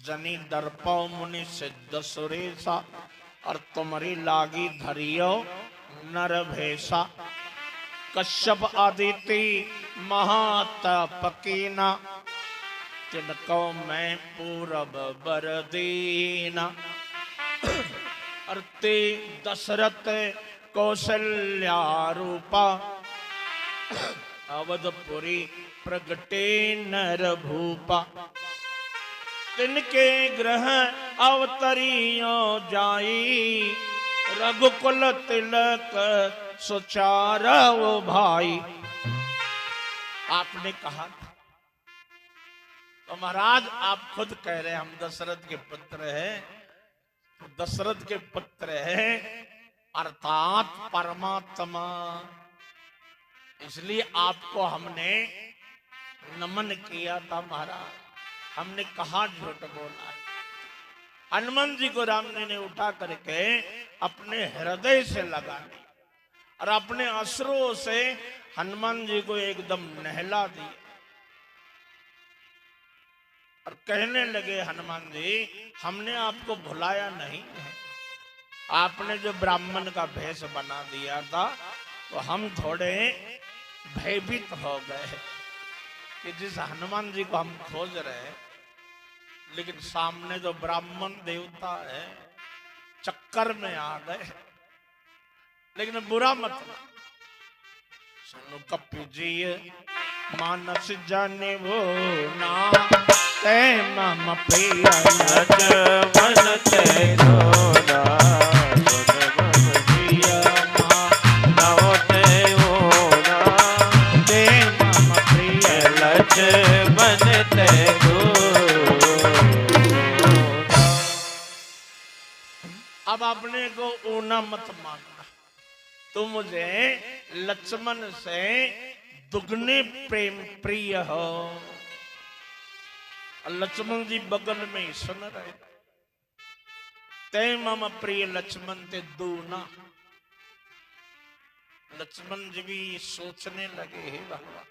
जनी दर्पो मुनि सिद्ध सुरेशा, और तुम्हारी लागी धरियो नर भेषा। कश्यप आदिति महातपकीना, तिनको मैं पूरब बर दीना। अर्ते दशरथ कौशल्या रूपा, अवधपुरी प्रगटे नर भूपा। तिनके ग्रह अवतरियो जाई, रघुकुल तिलक सुचारो भाई। आपने कहा तो महाराज आप खुद कह रहे हैं हम दशरथ के पुत्र हैं, तो दशरथ के पुत्र हैं अर्थात परमात्मा, इसलिए आपको हमने नमन किया था महाराज। हमने कहा झूठ बोला। हनुमान जी को राम जी ने उठा करके अपने हृदय से लगा दी और अपने अश्रुओं से हनुमान जी को एकदम नहला दी और कहने लगे हनुमान जी हमने आपको भुलाया नहीं है। आपने जो ब्राह्मण का भेष बना दिया था तो हम थोड़े भयभीत हो गए कि जिस हनुमान जी को हम खोज रहे हैं, लेकिन सामने जो ब्राह्मण देवता है चक्कर में आ गए। लेकिन बुरा मत सुनो कपि जी मानस जाने वो ना, ते मम प्रिय लक्ष्मण ते दोना। अब अपने को ऊना मत मानना, तुम मुझे लक्ष्मण से दुगने प्रेम प्रिय हो। लक्ष्मण जी बगल में ही सुन रहे, ते मम प्रिय लक्ष्मण ते दूना। लक्ष्मण जी भी सोचने लगे हे भगवान,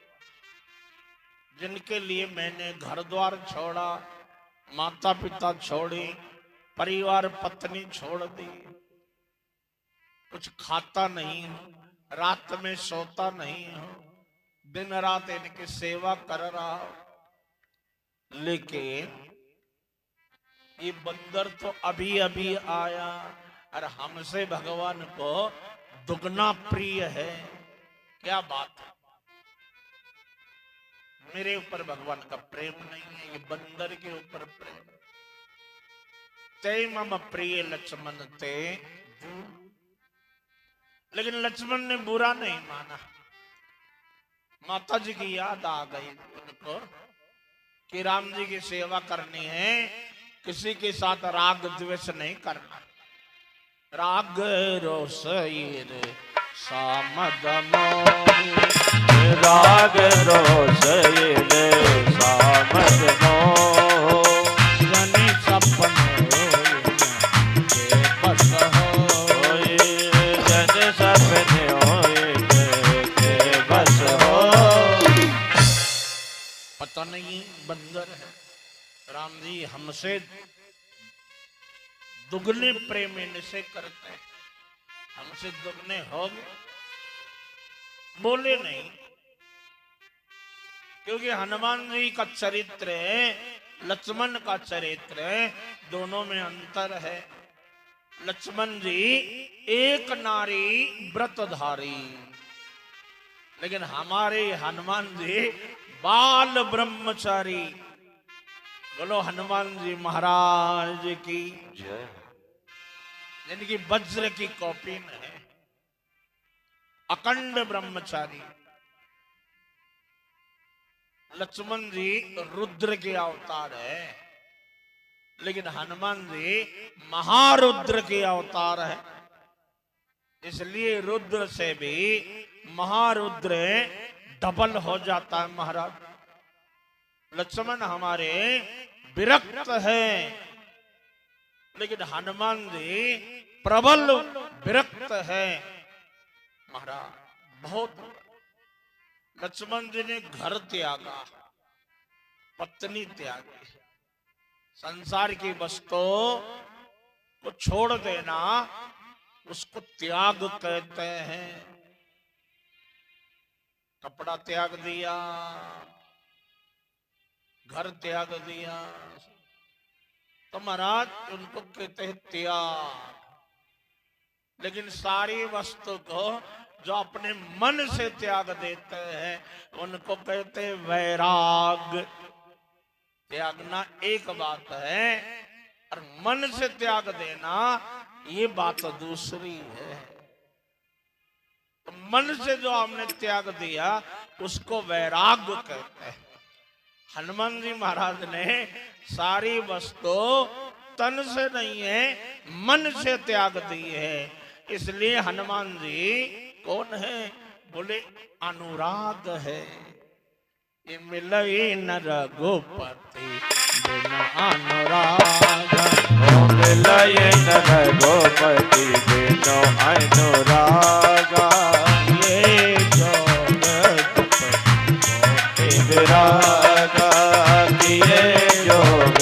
जिनके लिए मैंने घर द्वार छोड़ा, माता पिता छोड़े, परिवार पत्नी छोड़ दी, कुछ खाता नहीं हूं, रात में सोता नहीं हूं, दिन रात इनकी सेवा कर रहा हूं। लेकिन ये बंदर तो अभी अभी आया और हमसे भगवान को दुगना प्रिय है। क्या बात है, मेरे ऊपर भगवान का प्रेम नहीं है, ये बंदर के ऊपर प्रेम। ते मम प्रिय लक्ष्मण ते, लेकिन लक्ष्मण ने बुरा नहीं माना। माता जी की याद आ गई उनको कि राम जी की सेवा करनी है, किसी के साथ राग द्वेष नहीं करना। राग रोष ईर सामद मोह, राग रोष ईर सामद मोह। जनि सपने के बस होए, जनि सपने के बस हो। पता नहीं बंदर है, राम जी हमसे दुगने प्रेम इनसे करते हैं, हमसे दुगने हो गए। बोले नहीं, क्योंकि हनुमान जी का चरित्र है, लक्ष्मण का चरित्र है, दोनों में अंतर है। लक्ष्मण जी एक नारी व्रतधारी, लेकिन हमारे हनुमान जी बाल ब्रह्मचारी। बोलो हनुमान जी महाराज की जय। जिनकी वज्र की कॉपी है, अखंड ब्रह्मचारी। लक्ष्मण जी रुद्र के अवतार है, लेकिन हनुमान जी महारुद्र के अवतार है। इसलिए रुद्र से भी महारुद्र डबल हो जाता है महाराज। लक्ष्मण हमारे विरक्त है, लेकिन हनुमान जी प्रबल विरक्त है महाराज। बहुत लक्ष्मण जी ने घर त्यागा, पत्नी त्यागी, संसार की वस्तु को छोड़ देना उसको त्याग कहते हैं। कपड़ा त्याग दिया, घर त्याग दिया, तो महाराज उनको कहते हैं त्याग। लेकिन सारी वस्तु को जो अपने मन से त्याग देते हैं उनको कहते हैं वैराग। त्यागना एक बात है और मन से त्याग देना ये बात दूसरी है। तो मन से जो हमने त्याग दिया उसको वैराग कहते हैं। हनुमान जी महाराज ने सारी वस्तु तन से नहीं है मन से त्याग दी है। इसलिए हनुमान जी कौन है? बोले अनुराग है। ये मिलई न रघुपति बिना अनुराग, मिलई न रघुपति बिना अनुराग। ये जोग विराग किए जोग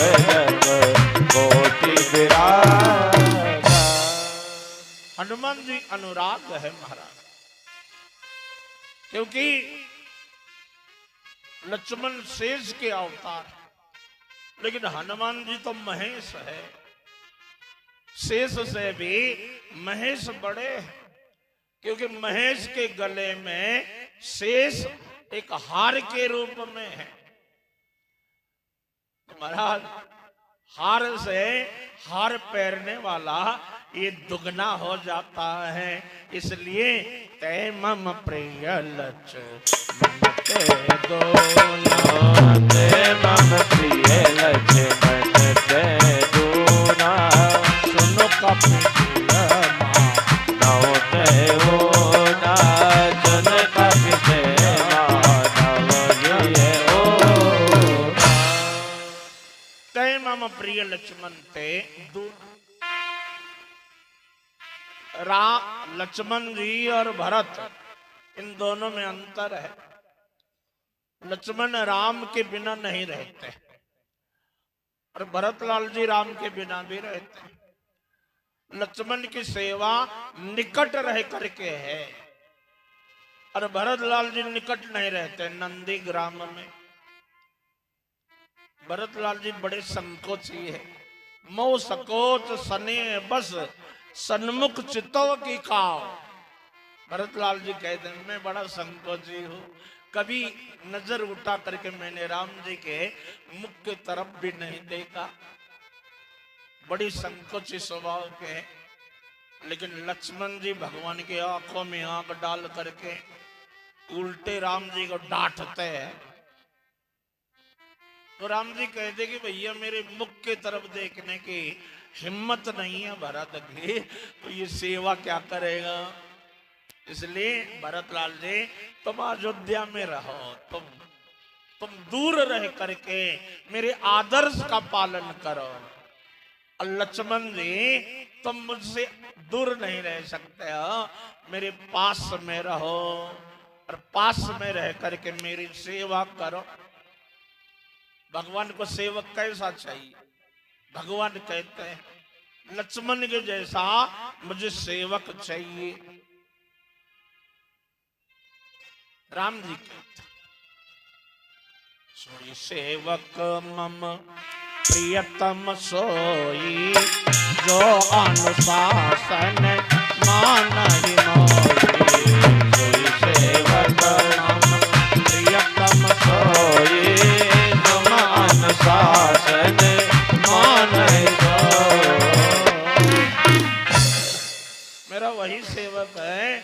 कोटि विराग। हनुमान जी अनुराग है महाराज, क्योंकि लक्ष्मण शेष के अवतार, लेकिन हनुमान जी तो महेश है। शेष से भी महेश बड़े हैं, क्योंकि महेश के गले में शेष एक हार के रूप में है। महाराज हार से हार पहनने वाला ये दुगना हो जाता है। इसलिए तय मम प्रिय लक्ष्मण ते दोना, ते मम प्रिय लक्ष्मण ते दोना। सुनो कपि नौ ते होना, सुन कपि ते मानव ये होना। तय मम प्रिय लक्ष्मण ते दोना। लक्ष्मण जी और भरत, इन दोनों में अंतर है। लक्ष्मण राम के बिना नहीं रहते और भरतलाल जी राम के बिना भी रहते। लक्ष्मण की सेवा निकट रह करके है और भरतलाल जी निकट नहीं रहते। नंदी ग्राम में भरतलाल जी बड़े संकोची है। मोह सकोच सने बस सन्मुख चित्तव की काव। भरतलाल जी कहते हैं मैं बड़ा संकोची हूँ, कभी नजर उठा करके मैंने राम जी के मुख की तरफ भी नहीं देखा। बड़ी संकोची स्वभाव के हैं। लेकिन लक्ष्मण जी भगवान की आंखों में आंख डाल करके उल्टे राम जी को डांटते हैं। तो राम जी कहते कि भैया मेरे मुख की तरफ देखने की हिम्मत नहीं है भरत की, तो ये सेवा क्या करेगा। इसलिए भरतलाल जी तुम अयोध्या में रहो, तुम दूर रह करके मेरे आदर्श का पालन करो। और लक्ष्मण जी तुम मुझसे दूर नहीं रह सकते हो, मेरे पास में रहो और पास में रह करके मेरी सेवा करो। भगवान को सेवक कैसा चाहिए? भगवान कहते हैं लक्ष्मण के जैसा मुझे सेवक चाहिए। राम जी कहते सोई सेवक मम प्रियतम सोई, जो अनुशासन मानहि मोई। सोई सेवक मम प्रियतम सोई, जो अनुशासन मानहि मोई। मेरा वही सेवक है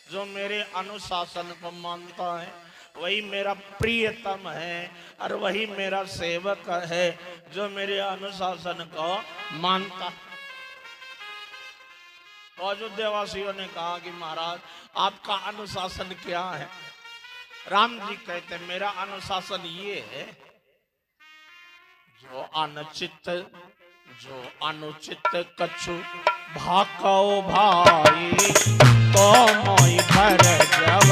जो मेरे अनुशासन को मानता है, वही मेरा प्रियतम है और वही मेरा सेवक है जो मेरे अनुशासन को मानता। तो अयोध्या वासियों ने कहा कि महाराज आपका अनुशासन क्या है? राम जी कहते मेरा अनुशासन ये है, जो अनुचित कछु भाको भाई, तो मोई पर जब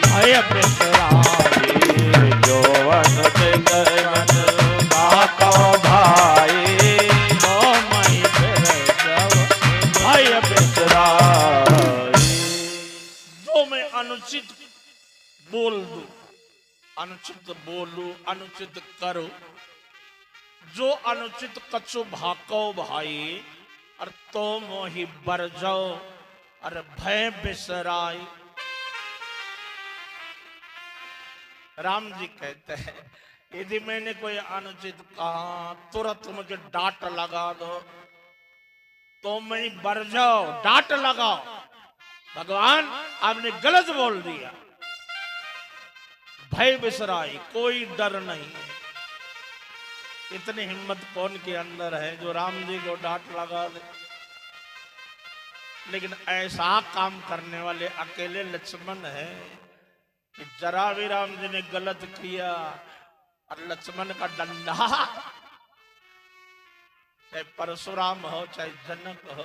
भय बिसराई। जो अनुचित भाको भाई, अनुचित बोलू अनुचित करो, जो अनुचित कछु भाको भाई, और तो मोहि बर जाओ और भय बिसराई। राम जी कहते हैं यदि मैंने कोई अनुचित कहा तुरंत मुझे डांट लगा दो, तो मैं बर जाओ, डांट लगाओ, भगवान आपने गलत बोल दिया। भय बिसराई, कोई डर नहीं। इतनी हिम्मत कौन के अंदर है जो राम जी को डांट लगा दे। लेकिन ऐसा काम करने वाले अकेले लक्ष्मण है कि जरा भी राम जी ने गलत किया और लक्ष्मण का डंडा, चाहे परशुराम हो, चाहे जनक हो,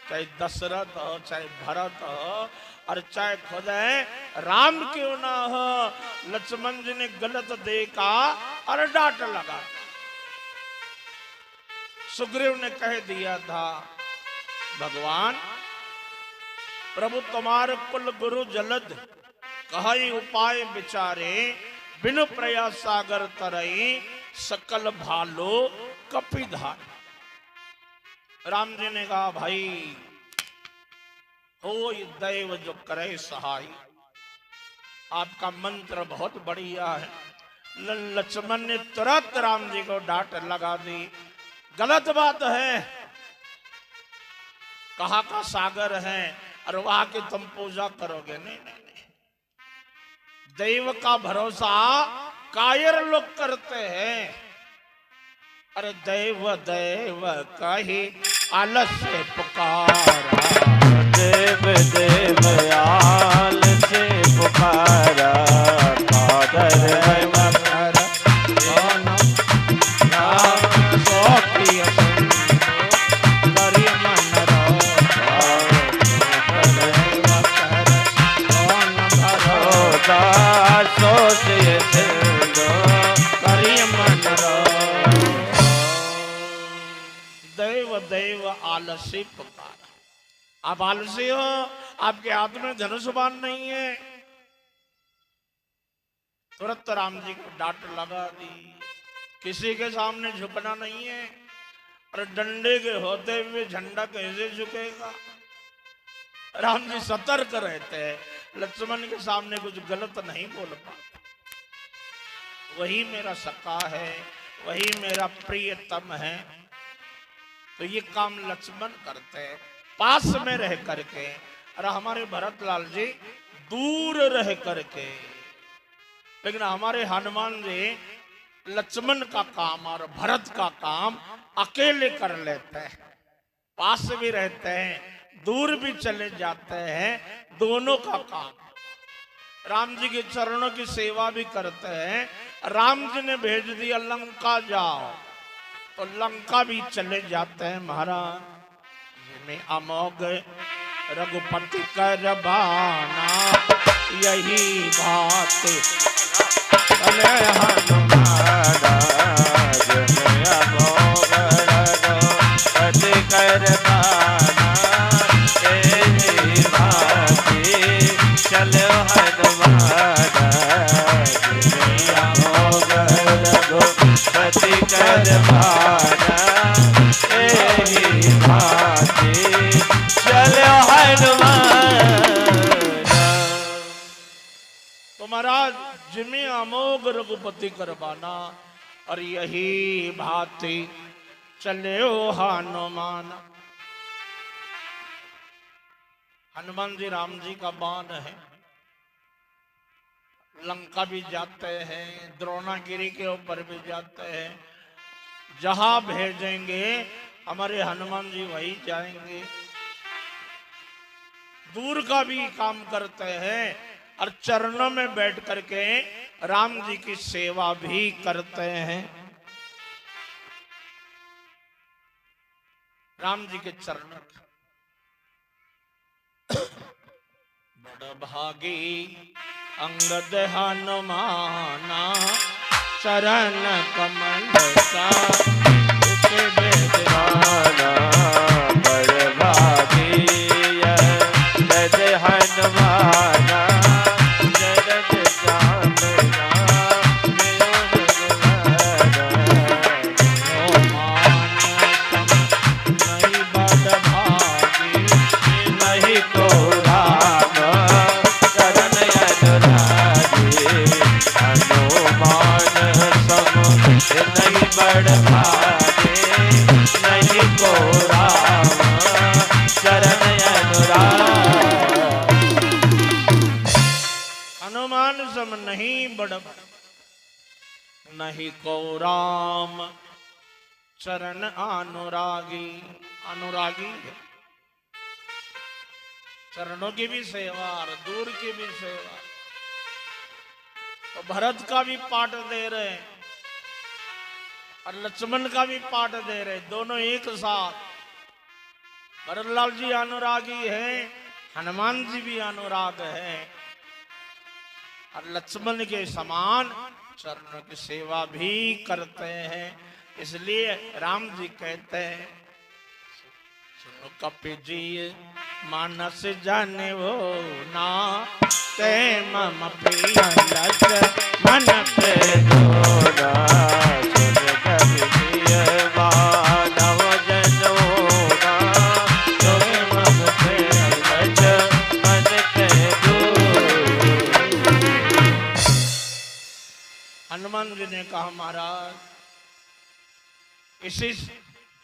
चाहे दशरथ हो, चाहे भरत हो, और चाहे खुद है राम क्यों ना हो, लक्ष्मण जी ने गलत देखा और डांट लगा। सुग्रीव ने कह दिया था भगवान प्रभु तुम्हारे कुल गुरु जलद, कही उपाय विचारे, बिनु प्रयास सागर तरई, सकल भालो कपिधार। राम जी ने कहा भाई हो दैव जो करे सहाय, आपका मंत्र बहुत बढ़िया है। लक्ष्मण ने तुरंत राम जी को डांट लगा दी, गलत बात है, कहा का सागर है और वहां की तुम पूजा करोगे, नहीं नहीं नहीं। दैव का भरोसा कायर लोग करते हैं। अरे दैव दैव कही आलस्य पुकारा, देव देव आलस्य पुकारा, कादर है मकर कौन सोती करी मन दैव दैव आलसी पुकारा। आप आलसी हो, आपके हाथ में धनुष बाण नहीं है। तुरंत राम जी को डांट लगा दी, किसी के सामने झुकना नहीं है, और डंडे के होते हुए झंडा कैसे झुकेगा। राम जी सतर्क रहते हैं, लक्ष्मण के सामने कुछ गलत नहीं बोल पाते। वही मेरा सखा है, वही मेरा प्रियतम है, तो ये काम लक्ष्मण करते हैं पास में रह करके, और हमारे भरतलाल जी दूर रह करके। लेकिन हमारे हनुमान जी लक्ष्मण का काम और भरत का काम अकेले कर लेते हैं, पास भी रहते हैं, दूर भी चले जाते हैं, दोनों का काम। राम जी के चरणों की सेवा भी करते हैं। राम जी ने भेज दिया लंका जाओ, तो लंका भी चले जाते हैं महाराज। जिनमें अमोघ रघुपति कर बाना, यही बात अरे हनुमान जिनमें अमोघ रघुपति कर बाना, यही बात चलो हनुमान जिनमें अमोघ रघुपति कर बाना, यही बात चलो हनुमान। तो महाराज जिनमें अमोघ रघुपति करवाना, और यही भांति चले हनुमान। हनुमान जी राम जी का बाण है, लंका भी जाते हैं, द्रोणागिरी के ऊपर भी जाते हैं। जहां भेजेंगे हमारे हनुमान जी वही जाएंगे। दूर का भी काम करते हैं और चरणों में बैठ करके राम जी की सेवा भी करते हैं। राम जी के चरण बड़ भागी अंगद हनुमाना, चरण कमल सा बेदवाना, बड़ भागी अंगद हनुमाना, चरण कमल सा बड़ब नहीं को राम चरण अनुरागी। अनुरागी है, चरणों की भी सेवा और दूर की भी सेवा। तो भरत का भी पाठ दे रहे और लक्ष्मण का भी पाठ दे रहे, दोनों एक साथ। भरतलाल जी अनुरागी है, हनुमान जी भी अनुराग है और लक्ष्मण के समान चरणों की सेवा भी करते हैं। इसलिए राम जी कहते हैं, सुनो कपि जी मानस जाने वो ना ते मम प्रिय लक्ष्मण ते जोड़ा सुन कपि प्रिय मानव जनोना तुम मम प्रिय लक्ष्मण ते जोड़ा। हनुमान जी ने कहा, महाराज इसी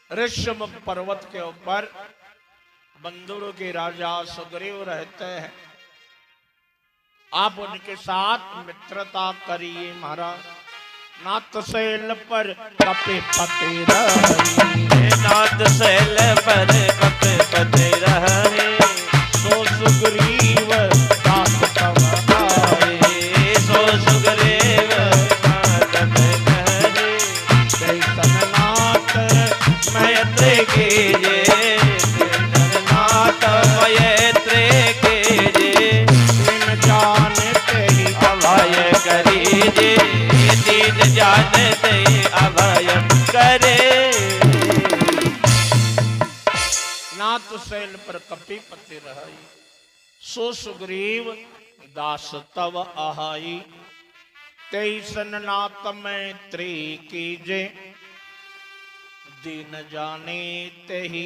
ऋषभ पर्वत के ऊपर बंदरों के राजा सुग्रीव रहते हैं, आप उनके साथ मित्रता करिए महाराज। नाथ शैल पर कपिपति रही, नाथ शैल पर कपिपति रहे, सो सुग्रीव दास तब आए। सो सुग्रीव दास तब आए। जैसन नाथ मैत्री कीजिए, नाथ मैत्री कीजिए, दिन जानते ही अभय करीजिए, दीन जानते अभय करे। नाथ शैल पर कपिपति रही, सो सुग्रीव दास तव आहाई। तैसन नाथ मैत्री कीजे, दीन जाने ते ही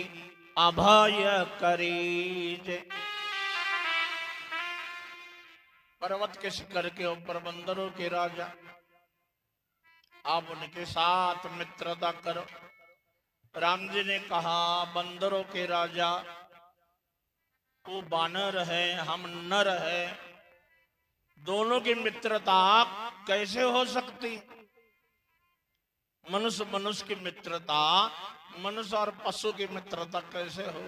अभय करीजे। पर्वत के शिखर के ऊपर बंदरों के राजा, आप उनके साथ मित्रता करो। राम जी ने कहा, बंदरों के राजा वो बानर है, हम नर है, दोनों की मित्रता कैसे हो सकती? मनुष्य मनुष्य की मित्रता, मनुष्य और पशु की मित्रता कैसे हो?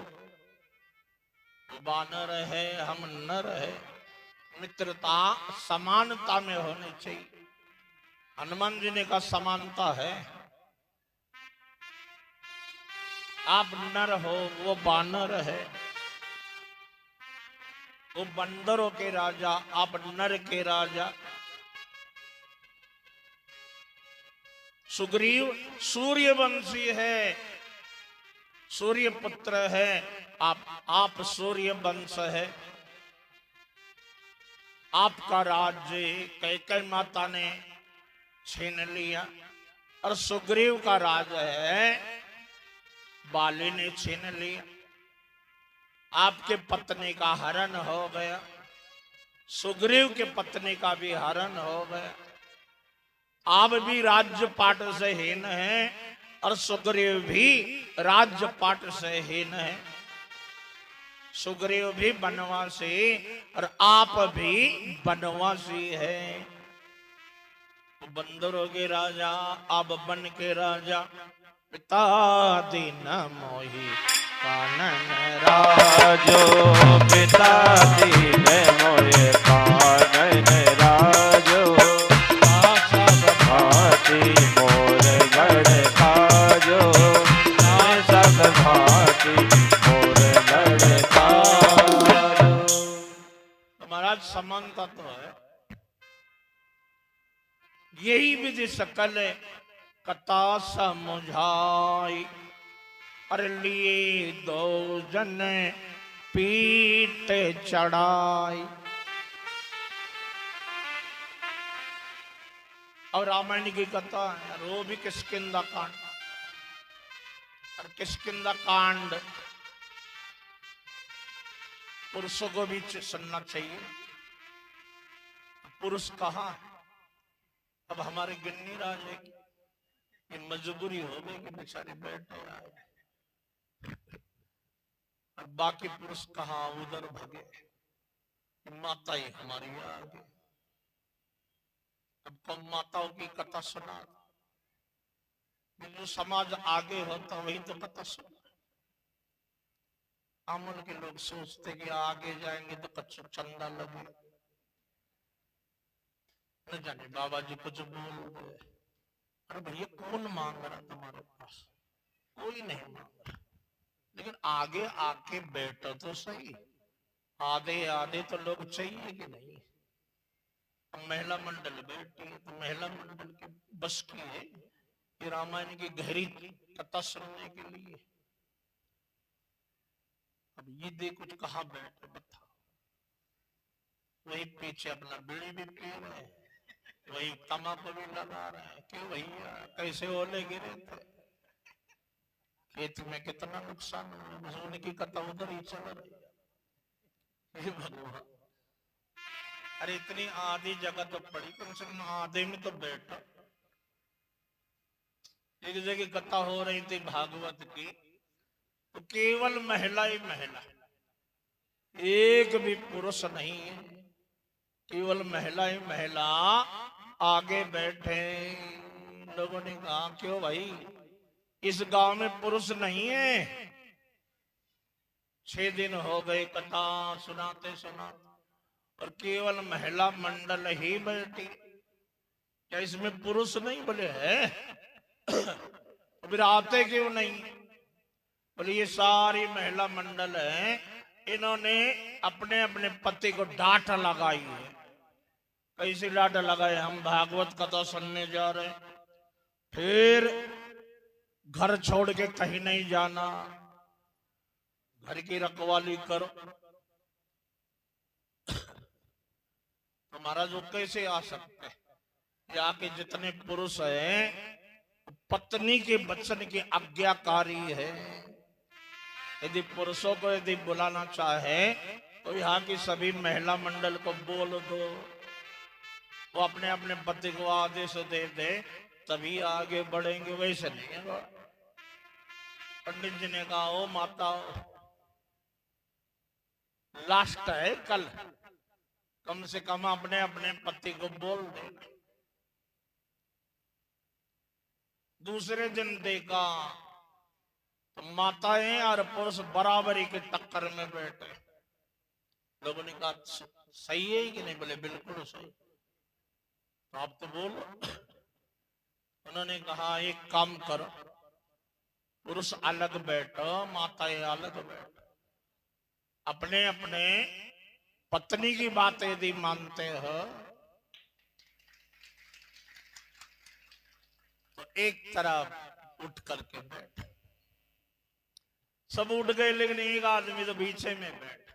बानर है, हम नर है, मित्रता समानता में होनी चाहिए। हनुमान जी ने कहा, समानता है, आप नर हो, वो बानर है, वो बंदरों के राजा, आप नर के राजा। सुग्रीव सूर्यवंशी है, सूर्य पुत्र है, आप सूर्य वंश है। आपका राज्य कैकेयी माता ने छीन लिया और सुग्रीव का राज है, बाली ने छीन लिया। आपके पत्नी का हरण हो गया, सुग्रीव के पत्नी का भी हरण हो गया। आप भी राज्य पाट से हीन है और सुग्रीव भी राज्य पाट से हीन है। सुग्रीव भी बनवासी और आप भी बनवासी है। बंदरों के राजा, आप बन के राजा। पिता दीन मोहि कानन राजो, पिता दीन मोहि कानन राजो, सब भांति मोर गढ़ काजो, सब भांति मोर गढ़ काजो। महाराज समानता तो है, यही विधि सकल कथा समुझाई। और लिए दो जन पीठ चढ़ाई। और रामायण की कथा है, और वो भी किष्किंधा कांड। और किष्किंधा कांड पुरुषों को भी सुनना चाहिए। पुरुष कहाँ है? अब हमारे गिन्नी राजे की मजबूरी हो गई कि बेचारे बैठे आए, और बाकी पुरुष कहाँ उधर भगे, माता ही हमारी आ गई। अब माताओं की कथा सुना, जो समाज आगे होता वही तो कथा सुना। अमल के लोग सोचते कि आगे जाएंगे तो कच्चा चंदा लगे, न जाने बाबा जी कुछ बोल गए। अरे भैया कौन मांग रहा तुम्हारे पास? कोई नहीं मांग रहा, लेकिन आगे आके बैठो तो सही। आधे आधे तो लोग चाहिए कि नहीं? महिला मंडल बैठी है तो महिला मंडल के बस की है ये रामायण की गहरी कथा सुनने के लिए। अब ये देखो कहाँ बैठे बताओ, वही पीछे अपना बीड़ी भी पी रहे हैं, वही तम्बाकू भी लगा रहे हैं। क्यों भैया? कैसे ओले गिरे थे, खेत में कितना नुकसान हुआ, बस उनकी कथा उधर ही चल रही है। हे भगवान, अरे इतनी आधी जगह तो पड़ी, कम से कम आधे में तो बैठो। एक जगह कथा हो रही थी भागवत की, तो केवल महिला ही महिला, एक भी पुरुष नहीं है, केवल महिला ही महिला आगे बैठे। लोगों ने कहा क्यों भाई, इस गांव में पुरुष नहीं है? 6 दिन हो गए कथा सुनाते सुनाते और केवल महिला मंडल ही बैठी, क्या इसमें पुरुष नहीं? बोले है। फिर आते क्यों नहीं? बोले ये सारी महिला मंडल है, इन्होंने अपने अपने पति को डांट लगाई है। कैसी डांट लगाए? हम भागवत कथा सुनने जा रहे हैं, फिर घर छोड़ के कहीं नहीं जाना, घर की रखवाली करो। तुम्हारा जो कैसे आ सकते हैं? यहाँ के जितने पुरुष हैं पत्नी के वचन की आज्ञाकारी है। यदि पुरुषों को यदि बुलाना चाहे तो यहाँ की सभी महिला मंडल को बोल दो, वो अपने अपने पति को आदेश दे दे, तभी आगे बढ़ेंगे। वैसे नहीं है। पंडित जी ने कहा ओ माता, लास्ट है कल, कम से कम अपने अपने पति को बोल दे। दूसरे दिन देखा तो माताएं और पुरुष बराबरी के टक्कर में बैठे। लोगों ने कहा सही है कि नहीं? बोले बिल्कुल सही। तो आप तो बोलो। उन्होंने कहा एक काम करो, पुरुष अलग बैठो, माताएं अलग बैठो। अपने अपने पत्नी की बात यदि मानते हो तो एक तरफ उठ करके बैठ। सब उठ गए, लेकिन एक आदमी तो पीछे में बैठ।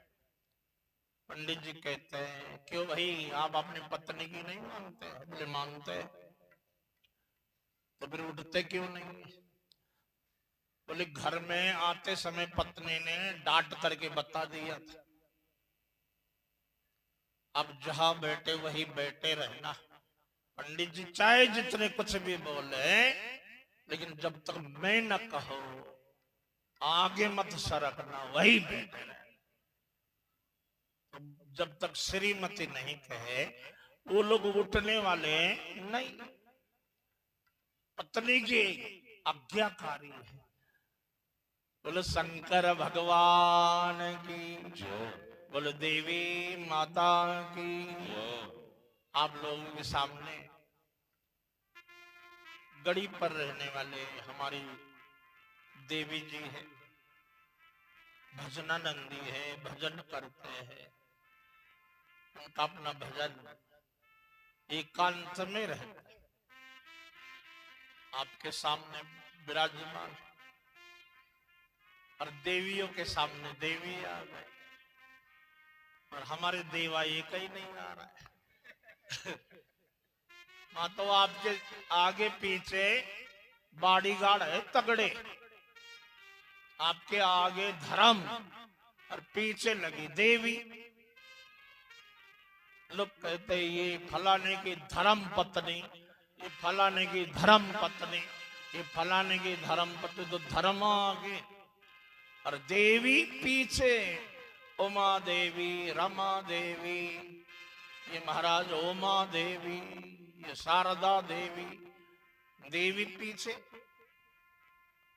पंडित जी कहते हैं क्यों भाई, आप अपनी पत्नी की नहीं मानते? बोले मानते। तो फिर उठते क्यों नहीं? बोले घर में आते समय पत्नी ने डांट करके बता दिया था, अब जहां बैठे वही बैठे रहना। पंडित जी चाहे जितने कुछ भी बोले, लेकिन जब तक मैं न कहो आगे मत सरकना, वही बैठे रहना। तो जब तक श्रीमती नहीं कहे वो लोग उठने वाले नहीं। पत्नी की आज्ञाकारी है। बोलो शंकर भगवान की, बोलो देवी माता की। आप लोगों के सामने गढ़ी पर रहने वाले हमारी देवी जी है, भजनानंदी है, भजन करते हैं। उनका अपना भजन एकांत में रहता है। आपके सामने विराजमान और देवियों के सामने देवी आ गए, और हमारे देवा एक ही नहीं आ रहा है। हाँ, तो आपके आगे पीछे बॉडीगार्ड है तगड़े, आपके आगे धर्म और पीछे लगी देवी। लोग कहते हैं ये फलाने की धर्म पत्नी, ये फलाने की धर्म पत्नी, ये फलाने की धर्म पत्नी। तो धर्म आगे और देवी पीछे। उमा देवी, रमा देवी, ये महाराज उमा देवी, ये शारदा देवी, देवी पीछे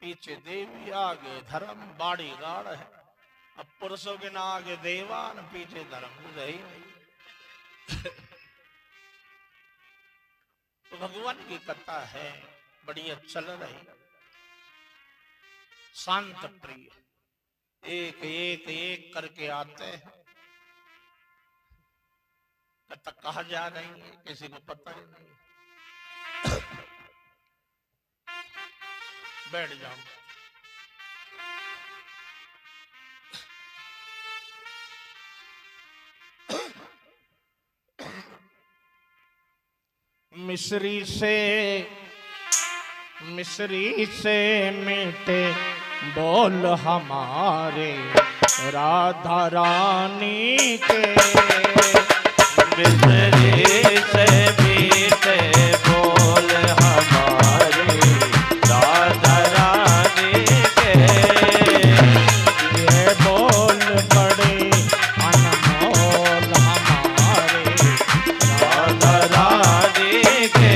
पीछे देवी, आगे धर्म, बाड़ी गाड़ है। अब पुरुषों के ना आगे देवान, पीछे धर्म रही नहीं। तो भगवान की कथा है, बड़ी चल रही, शांत प्रिय, एक एक एक करके आते हैं। कथा कहा जा रही है किसी को पता ही नहीं। बैठ जाओ। मिस्री से मीठे बोल हमारे राधा रानी के, मिस्री से मीठे बोल हमारे राधा रानी के, ये बोल बड़े अनमोल हमारे राधा रानी के,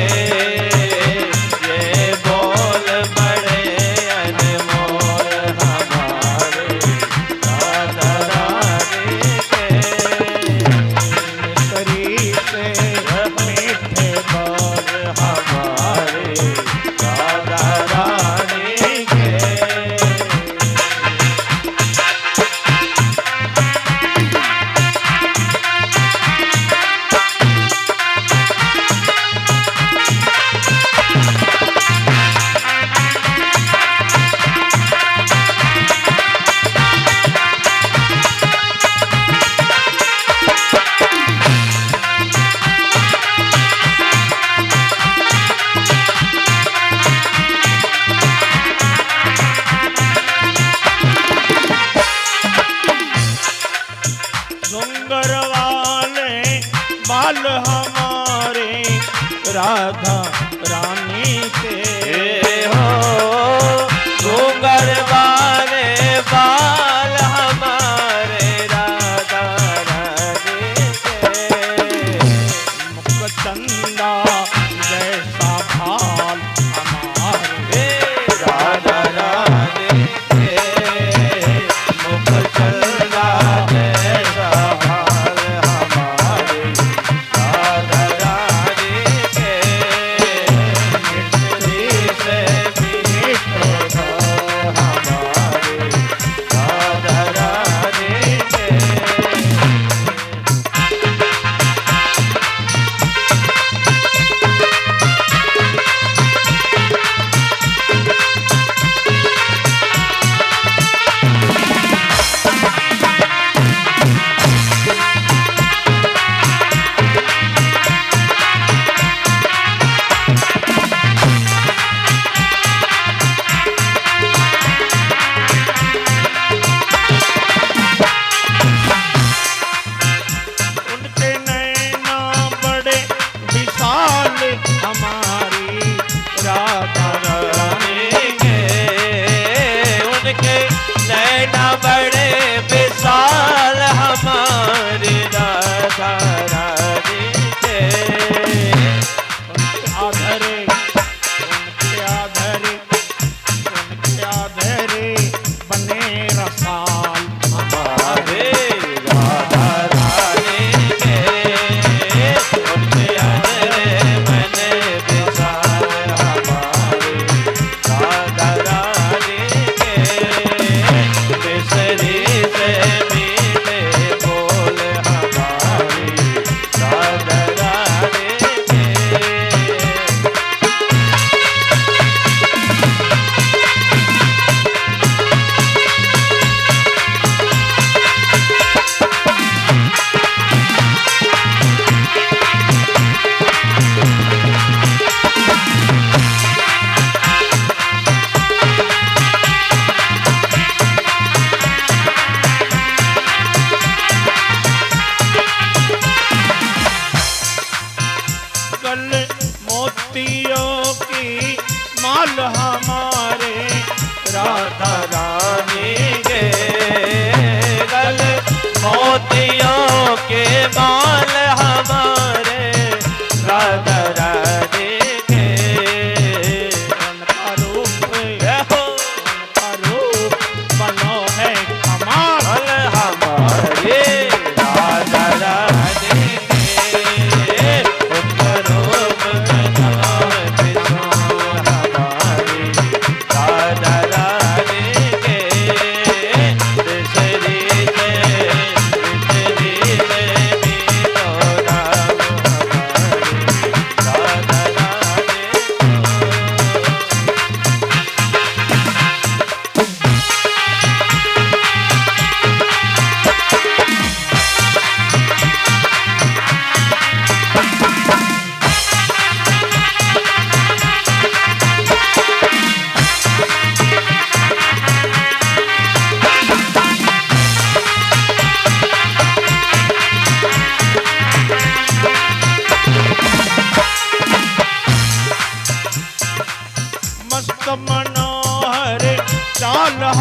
ये बोल बड़े अनमोल हमारे राधा रानी के। मिस्री से मीठे बोल हमारे राधा रानी के, डूंगर वाले बाल हमारे राधा रानी के, हो डूंगर वाले बाल हमारे राधा रानी के, मुख चंदा जैसा भाल हमारे राधा रानी के, मुख चंदा जैसा हाल हमारे राधा रानी के, मिस्री से मीठे बोल हमारे राधा रानी के। उनके नैना बड़े विशाल हमारी राधा रानी के, उनके नैना बड़े विशाल हमारी राधा रानी के, उनके आधरे बने रसाल हमारे राधा रानी के, उनके अंदर बने विशाल हमारे राधा रानी के, मिस्री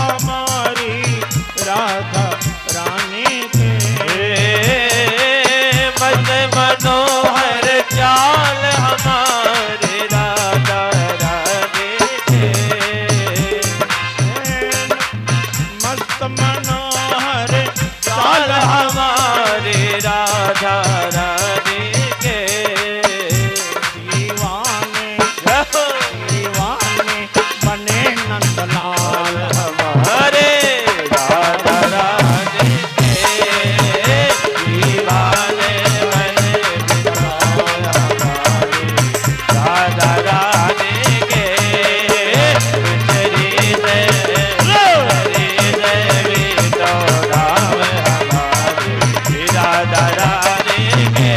हमारी राधा रानी के। मस्त मनोहर चाल हमारे राधा रानी के। मस्त मनोहर चाल हमारे राधा रानी के। दीवाने दीवाने बने नंदलाल हमारे राधा रानी के। दीवाने बने बिछाल हमारे राधा रानी के। बिचरी देवी तो राम हमारे राधा रानी के।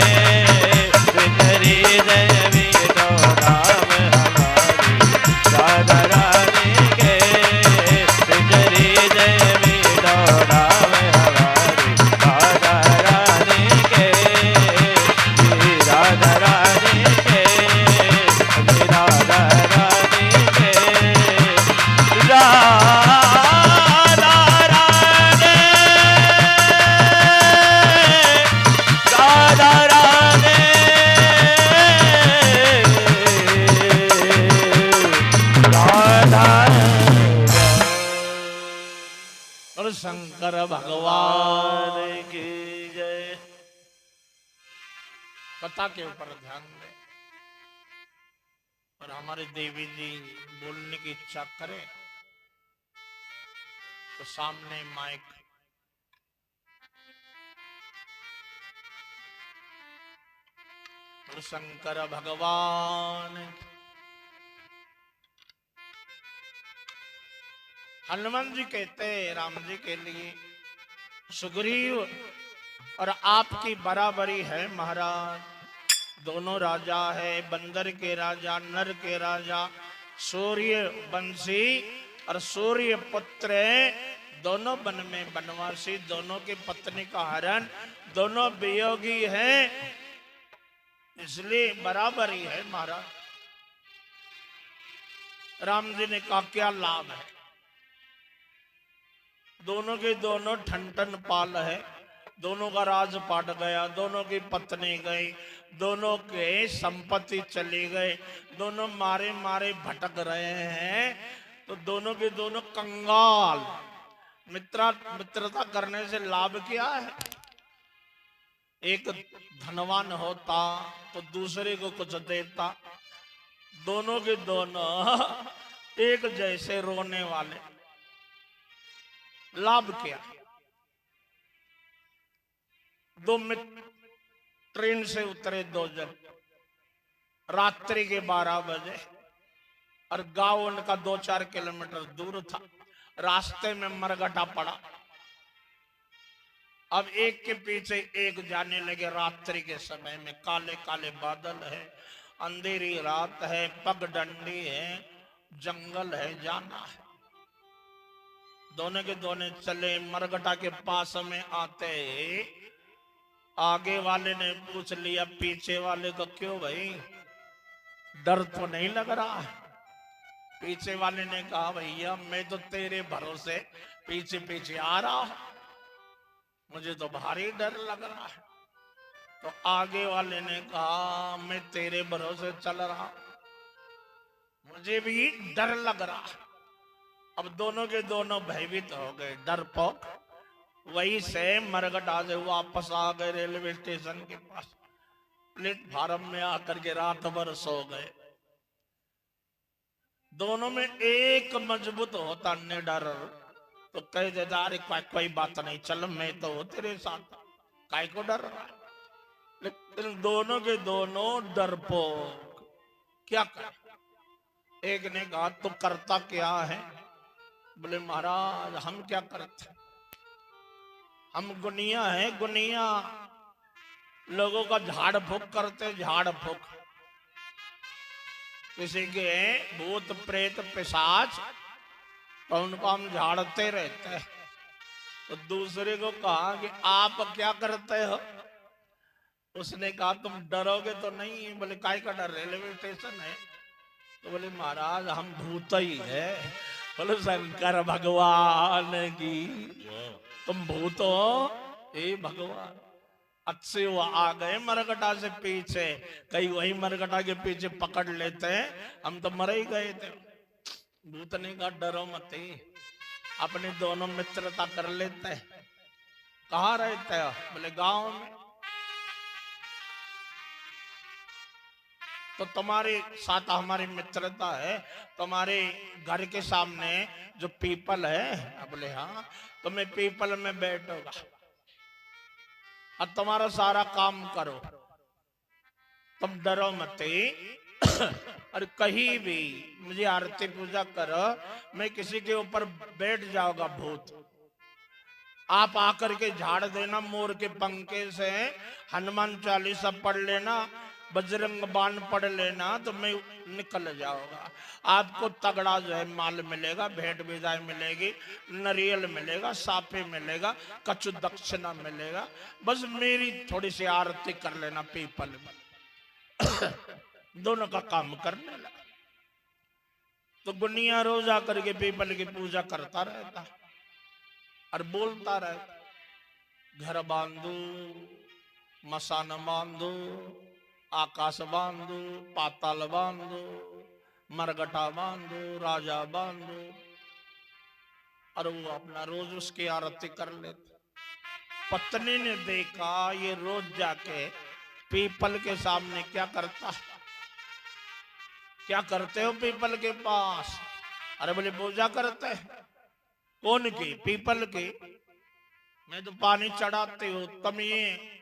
बिचरी देवी तो राम हमारे राधा रानी के। बिचरी देवी तो राम हमारे राधा रानी के। राधा रानी के। राधा रानी के। राधा रानी राधा रानी राधा और शंकर भगवान भगवान की जय। कथा के ऊपर ध्यान दें और हमारे देवी जी बोलने की इच्छा करें तो सामने माइक और शंकर भगवान। हनुमान जी कहते हैं राम जी के लिए, सुग्रीव और आपकी बराबरी है महाराज। दोनों राजा है, बंदर के राजा, नर के राजा, सूर्य वंशी और सूर्य पुत्र दोनों वन में वनवासी, दोनों की पत्नी का हरण, दोनों वियोगी हैं, इसलिए बराबरी है महाराज। राम जी ने कहा क्या लाभ है? दोनों के दोनों ठन पाल है, दोनों का राजपाट गया, दोनों की पत्नी गई, दोनों के संपत्ति चली गई, दोनों मारे मारे भटक रहे हैं, तो दोनों के दोनों कंगाल। मित्रता करने से लाभ क्या है? एक धनवान होता तो दूसरे को कुछ देता, दोनों के दोनों एक जैसे रोने वाले, लाभ क्या? दो मित्र ट्रेन से उतरे, दो जन, रात्रि के 12 बजे, और गांव उनका 2-4 किलोमीटर दूर था। रास्ते में मरघटा पड़ा, अब एक के पीछे एक जाने लगे। रात्रि के समय में काले काले बादल है, अंधेरी रात है, पगडंडी है, जंगल है, जाना है। दोनों के दोनों चले, मरघटा के पास में आते आगे वाले ने पूछ लिया पीछे वाले को, क्यों भाई डर तो नहीं लग रहा? पीछे वाले ने कहा भैया मैं तो तेरे भरोसे पीछे पीछे आ रहा हूं, मुझे तो भारी डर लग रहा है। तो आगे वाले ने कहा मैं तेरे भरोसे चल रहा, मुझे भी डर लग रहा है। अब दोनों के दोनों भयभीत हो गए, डरपोक। वहीं से मरघटा से वापस आ गए रेलवे स्टेशन के पास, प्लेटफार्म में आकर के रात भर सो गए। दोनों में एक मजबूत होता निडर, तो कह देता अरे कोई बात नहीं, चल मैं तो हूं तेरे साथ, काय को डर रहा है? लेकिन दोनों के दोनों डरपोक। क्या कर? एक ने कहा तो करता क्या है? बोले महाराज हम क्या करते, हम गुनिया है, गुनिया लोगों का झाड़ फूक करते, झाड़ फूक। किसी के भूत प्रेत पिशाच तो उनको हम झाड़ते रहते हैं। तो दूसरे को कहा कि आप क्या करते हो? उसने कहा तुम डरोगे तो नहीं? बोले काय का डर, रेलवे स्टेशन है। तो बोले महाराज हम भूत ही है, बोलो शंकर भगवान की। तुम भूत हो, हे भगवान। अच्छे वो आ गए मरकटा से पीछे, कहीं वही मरकटा के पीछे पकड़ लेते हैं, हम तो मर ही गए थे। भूत ने कहा डरो मत, अपने दोनों मित्रता कर लेते हैं। कहाँ रहते हो? बोले गांव में। तो तुम्हारे साथ हमारी मित्रता है, तुम्हारे घर के सामने जो पीपल है। बोले हाँ। तो मैं पीपल में बैठूंगा और तुम्हारा सारा काम करो, तुम डरो मत। और कहीं भी मुझे आरती पूजा करो, मैं किसी के ऊपर बैठ जाऊंगा भूत, आप आकर के झाड़ देना मोर के पंखे से, हनुमान चालीसा पढ़ लेना, बजरंग बाण पढ़ लेना, तो मैं निकल जाऊंगा। आपको तगड़ा जो है माल मिलेगा, भेंट विदाई मिलेगी, नरियल मिलेगा, साफे मिलेगा, कछु दक्षिणा मिलेगा। बस मेरी थोड़ी सी आरती कर लेना पीपल में। दोनों का काम करने लगा। तो गुनिया रोज आकर के पीपल की पूजा करता रहता और बोलता रहता, घर बांधू, मसान बांधू, आकाश बांधू, पाताल बांधू, मरगटा बांधू, राजा बांधू। और वो अपना रोज उसकी आरती कर लेते। पत्नी ने देखा ये रोज जाके पीपल के सामने क्या करता है। क्या करते हो पीपल के पास? अरे बोले पूजा करते हैं। कौन की? पीपल की। मैं तो पानी चढ़ाते हो, तुम ये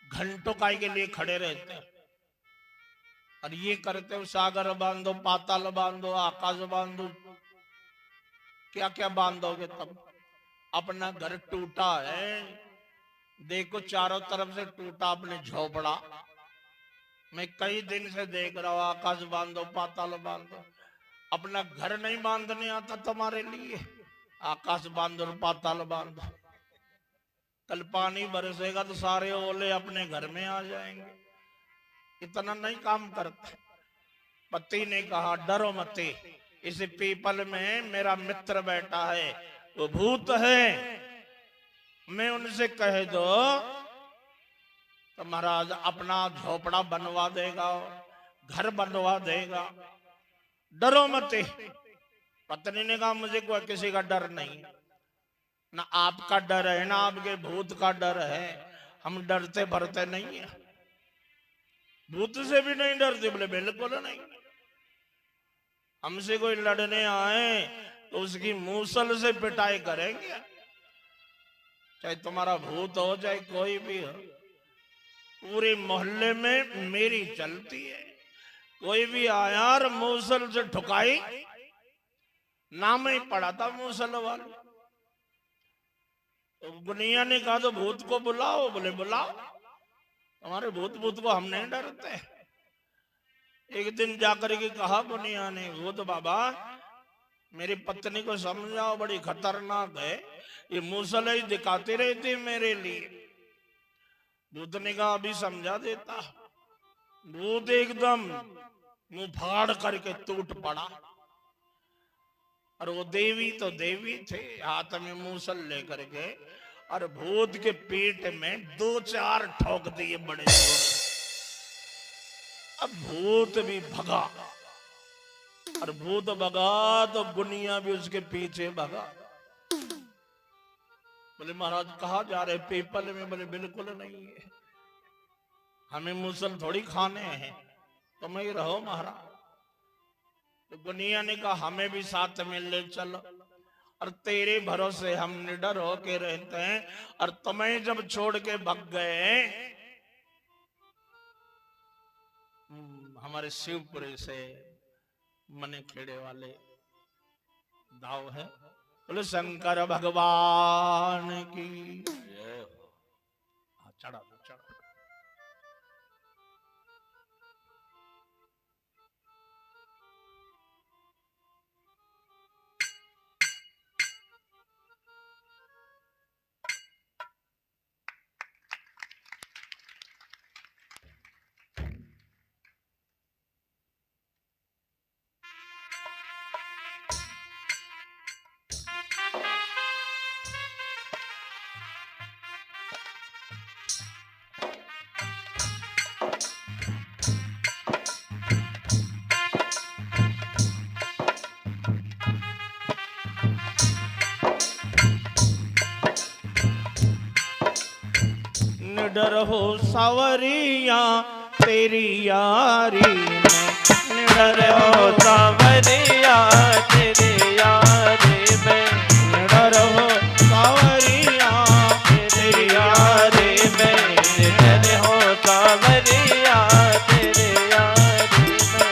घंटों काय के लिए खड़े रहते हो और ये करते हो, सागर बांधो, पाताल बांधो, आकाश बांधो, क्या क्या बांधोगे तुम? अपना घर टूटा है, देखो चारों तरफ से टूटा अपने झोपड़ा। मैं कई दिन से देख रहा हूं, आकाश बांधो, पाताल बांधो। अपना घर नहीं बांधने आता तुम्हारे लिए? आकाश बांधो, पाताल बांधो। कल पानी बरसेगा तो सारे ओले अपने घर में आ जाएंगे। इतना नहीं काम करते। पति ने कहा डरो मत, इस पीपल में मेरा मित्र बैठा है, वो भूत है। मैं उनसे कह दो तो महाराज अपना झोपड़ा बनवा देगा, घर बनवा देगा, डरो मत। पत्नी ने कहा मुझे कोई किसी का डर नहीं, ना आपका डर है ना आपके भूत का डर है, हम डरते भरते नहीं है, भूत से भी नहीं डरते। बोले बिल्कुल नहीं, हमसे कोई लड़ने आए तो उसकी मूसल से पिटाई करेंगे, चाहे तुम्हारा भूत हो चाहे कोई भी हो। पूरे मोहल्ले में मेरी चलती है, कोई भी आया और मूसल से ठुकाई, नाम ही पड़ा था मूसल वाला। तो गुनिया ने कहा तो भूत को बुलाओ। बोले बुलाओ, हमारे भूत भूत को हम नहीं डरते। एक दिन जाकर के कहा गुनिया ने, भूत बाबा मेरी पत्नी को समझाओ, बड़ी खतरनाक है, ये मूसल ही दिखाती रहती मेरे लिए। भूत ने कहा अभी समझा देता। भूत एकदम मुंह फाड़ करके टूट पड़ा। और वो देवी तो देवी थे, हाथ में मूसल लेकर के, और भूत के पेट में 2-4 ठोक दिए बड़े जोर से। अब भूत भी भगा, और भूत भगा तो गुनिया भी उसके पीछे भगा। बोले महाराज कहाँ जा रहे? पीपल में। बोले बिल्कुल नहीं है, हमें मूसल थोड़ी खाने हैं, तुम ही रहो महाराज। तो गुनिया ने कहा हमें भी साथ में ले चलो, और तेरे भरोसे हम निडर होके रहते हैं, और तुम्हें जब छोड़ के भग गए हमारे शिवपुरी से मने खेड़े वाले दाव है, बोले शंकर भगवान की। चढ़ा दो चढ़ा। निडर हो सावरिया तेरी यारी में, निडर हो सावरिया तेरी यारी में, निडर हो सावरिया तेरी यारी में, निडर हो सावरिया तेरी यारी में।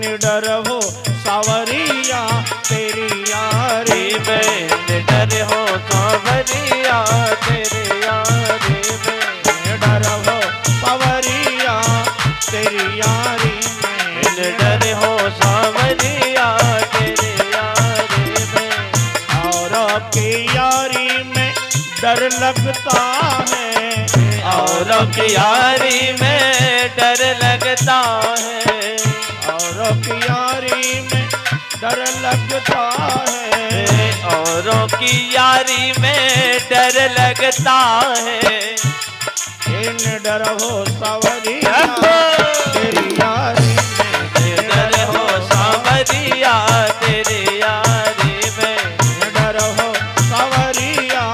निडर हो सावरिया तेरी यारी में, निडर हो सावरिया तेरी यारी में, निडर हो सावरिया तेरी यारी में, निडर हो सावरिया तेरी यारी में। और की यारी में डर लगता है, औरों की यारी में डर लगता है, औरों की यारी में डर लगता है, औरों की यारी में डर लगता है। निडर हो सावरिया तेरी यारी में, निडर हो सावरिया तेरी यारी में, निडर हो सावरिया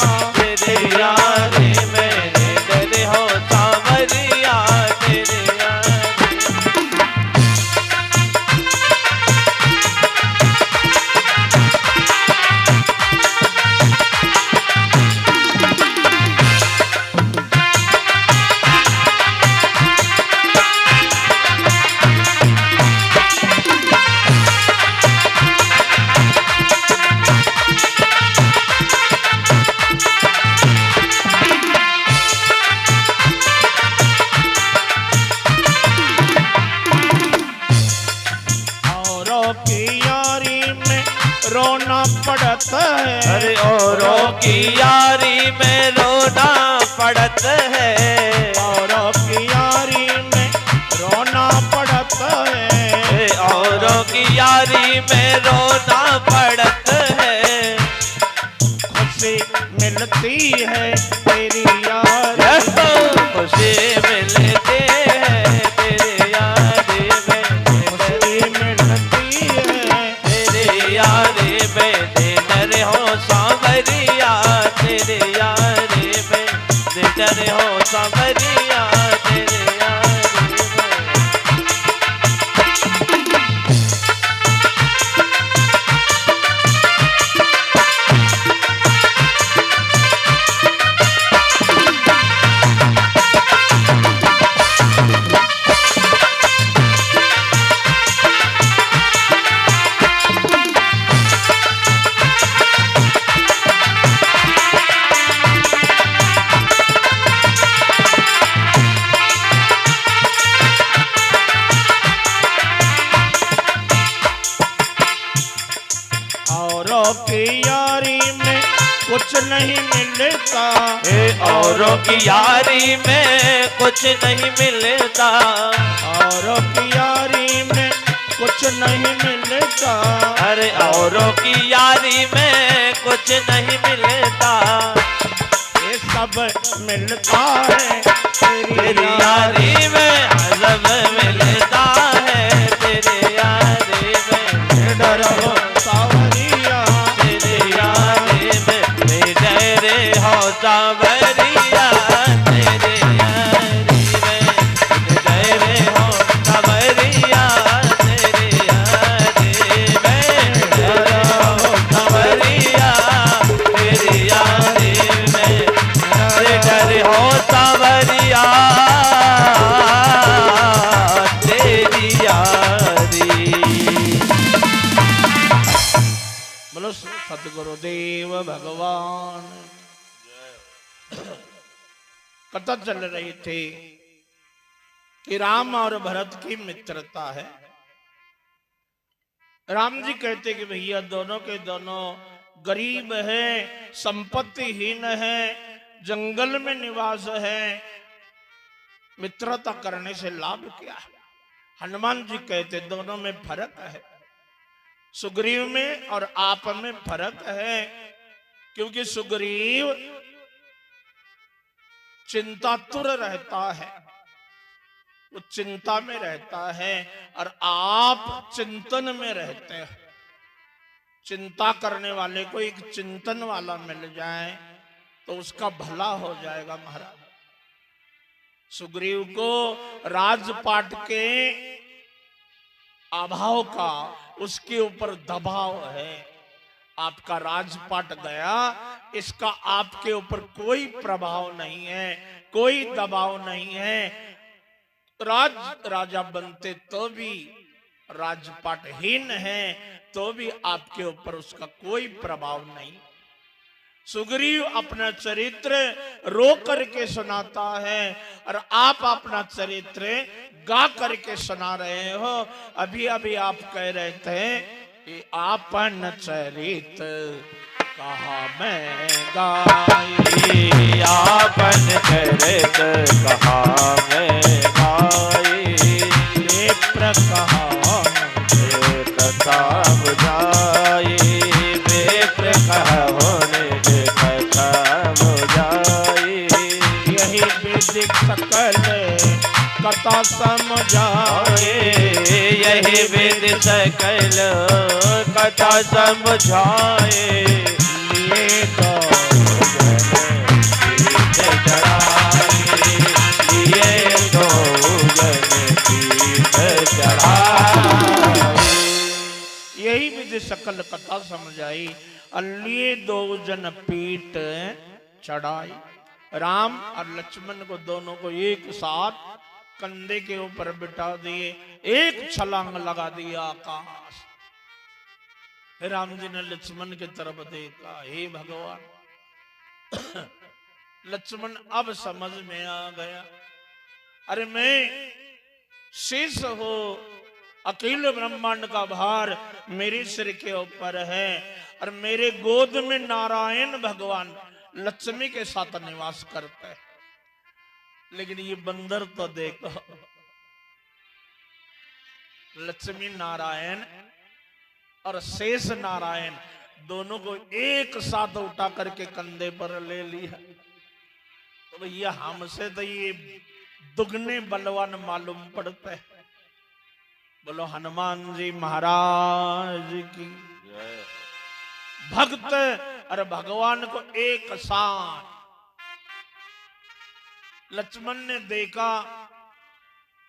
तेरी यारी में, निडर हो सावरिया तेरी यारी में। औरों की यारी में रोना पड़ता है, अरे औरों की यारी में रोना पड़त है, औरों की यारी में रोना पड़ता है, औरों की यारी में रोना पड़त है। खुशी मिलती है तेरी यारी में, खुशी मिलते हैं तेरी यारी में, खुशी मिलती है तेरी यारी में, निडर हो सावरिया तेरी यारी में, निडर हो सावरिया तेरी यारी में। औरों की यारी में कुछ नहीं मिलता, औरों की यारी में कुछ नहीं मिलता, औरों की यारी में कुछ नहीं मिलता, अरे औरों की यारी में कुछ नहीं मिलता। ये सब मिलता है तेरी यारी में सब मिलता है, तेरी यारी में निडर हो सावरिया तेरी यारी में, निडर हो सावरिया तेरी यारी में, निडर हो सावरिया तेरी यारी में, निडर हो सावरिया तेरी यारी में, निडर हो सावरिया तेरी यारी। बोलो सतगुरुदेव भगवान। कथा चल रही थी कि राम और भरत की मित्रता है। राम जी कहते कि भैया दोनों के दोनों गरीब है, संपत्तिहीन है, जंगल में निवास है, मित्रता करने से लाभ क्या है? हनुमान जी कहते दोनों में फर्क है, सुग्रीव में और आप में फर्क है। क्योंकि सुग्रीव चिंतातुर रहता है, वो चिंता में रहता है, और आप चिंतन में रहते हैं। चिंता करने वाले को एक चिंतन वाला मिल जाए तो उसका भला हो जाएगा महाराज। सुग्रीव को राजपाट के अभाव का उसके ऊपर दबाव है। आपका राजपाट गया, इसका आपके ऊपर कोई प्रभाव नहीं है, कोई दबाव नहीं है। राजा बनते तो भी, राजपाटहीन है तो भी आपके ऊपर उसका कोई प्रभाव नहीं। सुग्रीव अपना चरित्र रो करके सुनाता है और आप अपना चरित्र गा करके सुना रहे हो। अभी अभी आप कह रहे थे कि आपन चरित्र कहा मैं गाई, आपन चरित्र कहा मैं गाई, विप्र कहा कथा बुझाई, विप्र कहोने कथा बुझाई। यही विदिक सकल कथा समझाए, यही विद सकल कथा समझाए। लिए तो लिए तो यही विधि सकल कथा समझाई, लिए दो जन पीठ चढ़ाई। राम और लक्ष्मण को दोनों को एक साथ कंधे के ऊपर बिठा दिए, एक छलांग लगा दिया आकाश। राम जी ने लक्ष्मण की तरफ देखा, हे भगवान। लक्ष्मण अब समझ में आ गया, अरे मैं शेष हो, अकेले ब्रह्मांड का भार मेरे सिर के ऊपर है, और मेरे गोद में नारायण भगवान लक्ष्मी के साथ निवास करते हैं। लेकिन ये बंदर तो देखो, लक्ष्मी नारायण और शेष नारायण दोनों को एक साथ उठा करके कंधे पर ले लिया। तो भैया हमसे तो ये दुगने बलवान मालूम पड़ते हैं। बोलो हनुमान जी महाराज की। भक्त और भगवान को एक साथ। लक्ष्मण ने देखा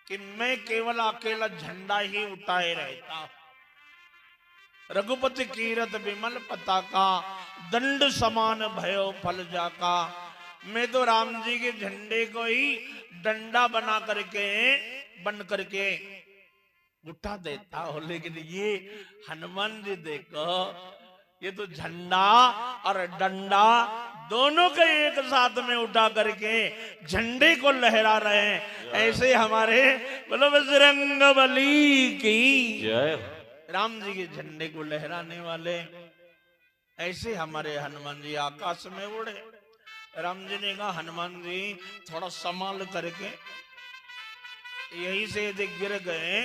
कि मैं केवल अकेला झंडा ही उठाए रहता हूं, रघुपति कीरत विमल पताका, दंड समान भयो फल जाका। मैं तो राम जी के झंडे को ही डंडा बना करके बन करके उठा देता हूं, लेकिन ये हनुमान जी देखो, ये तो झंडा और डंडा दोनों के एक साथ में उठा करके झंडे को लहरा रहे हैं। ऐसे हमारे बोलो बजरंग बली की जय। राम जी के झंडे को लहराने वाले ऐसे हमारे हनुमान जी आकाश में उड़े। राम जी ने कहा, हनुमान जी थोड़ा संभाल करके, यही से यदि गिर गए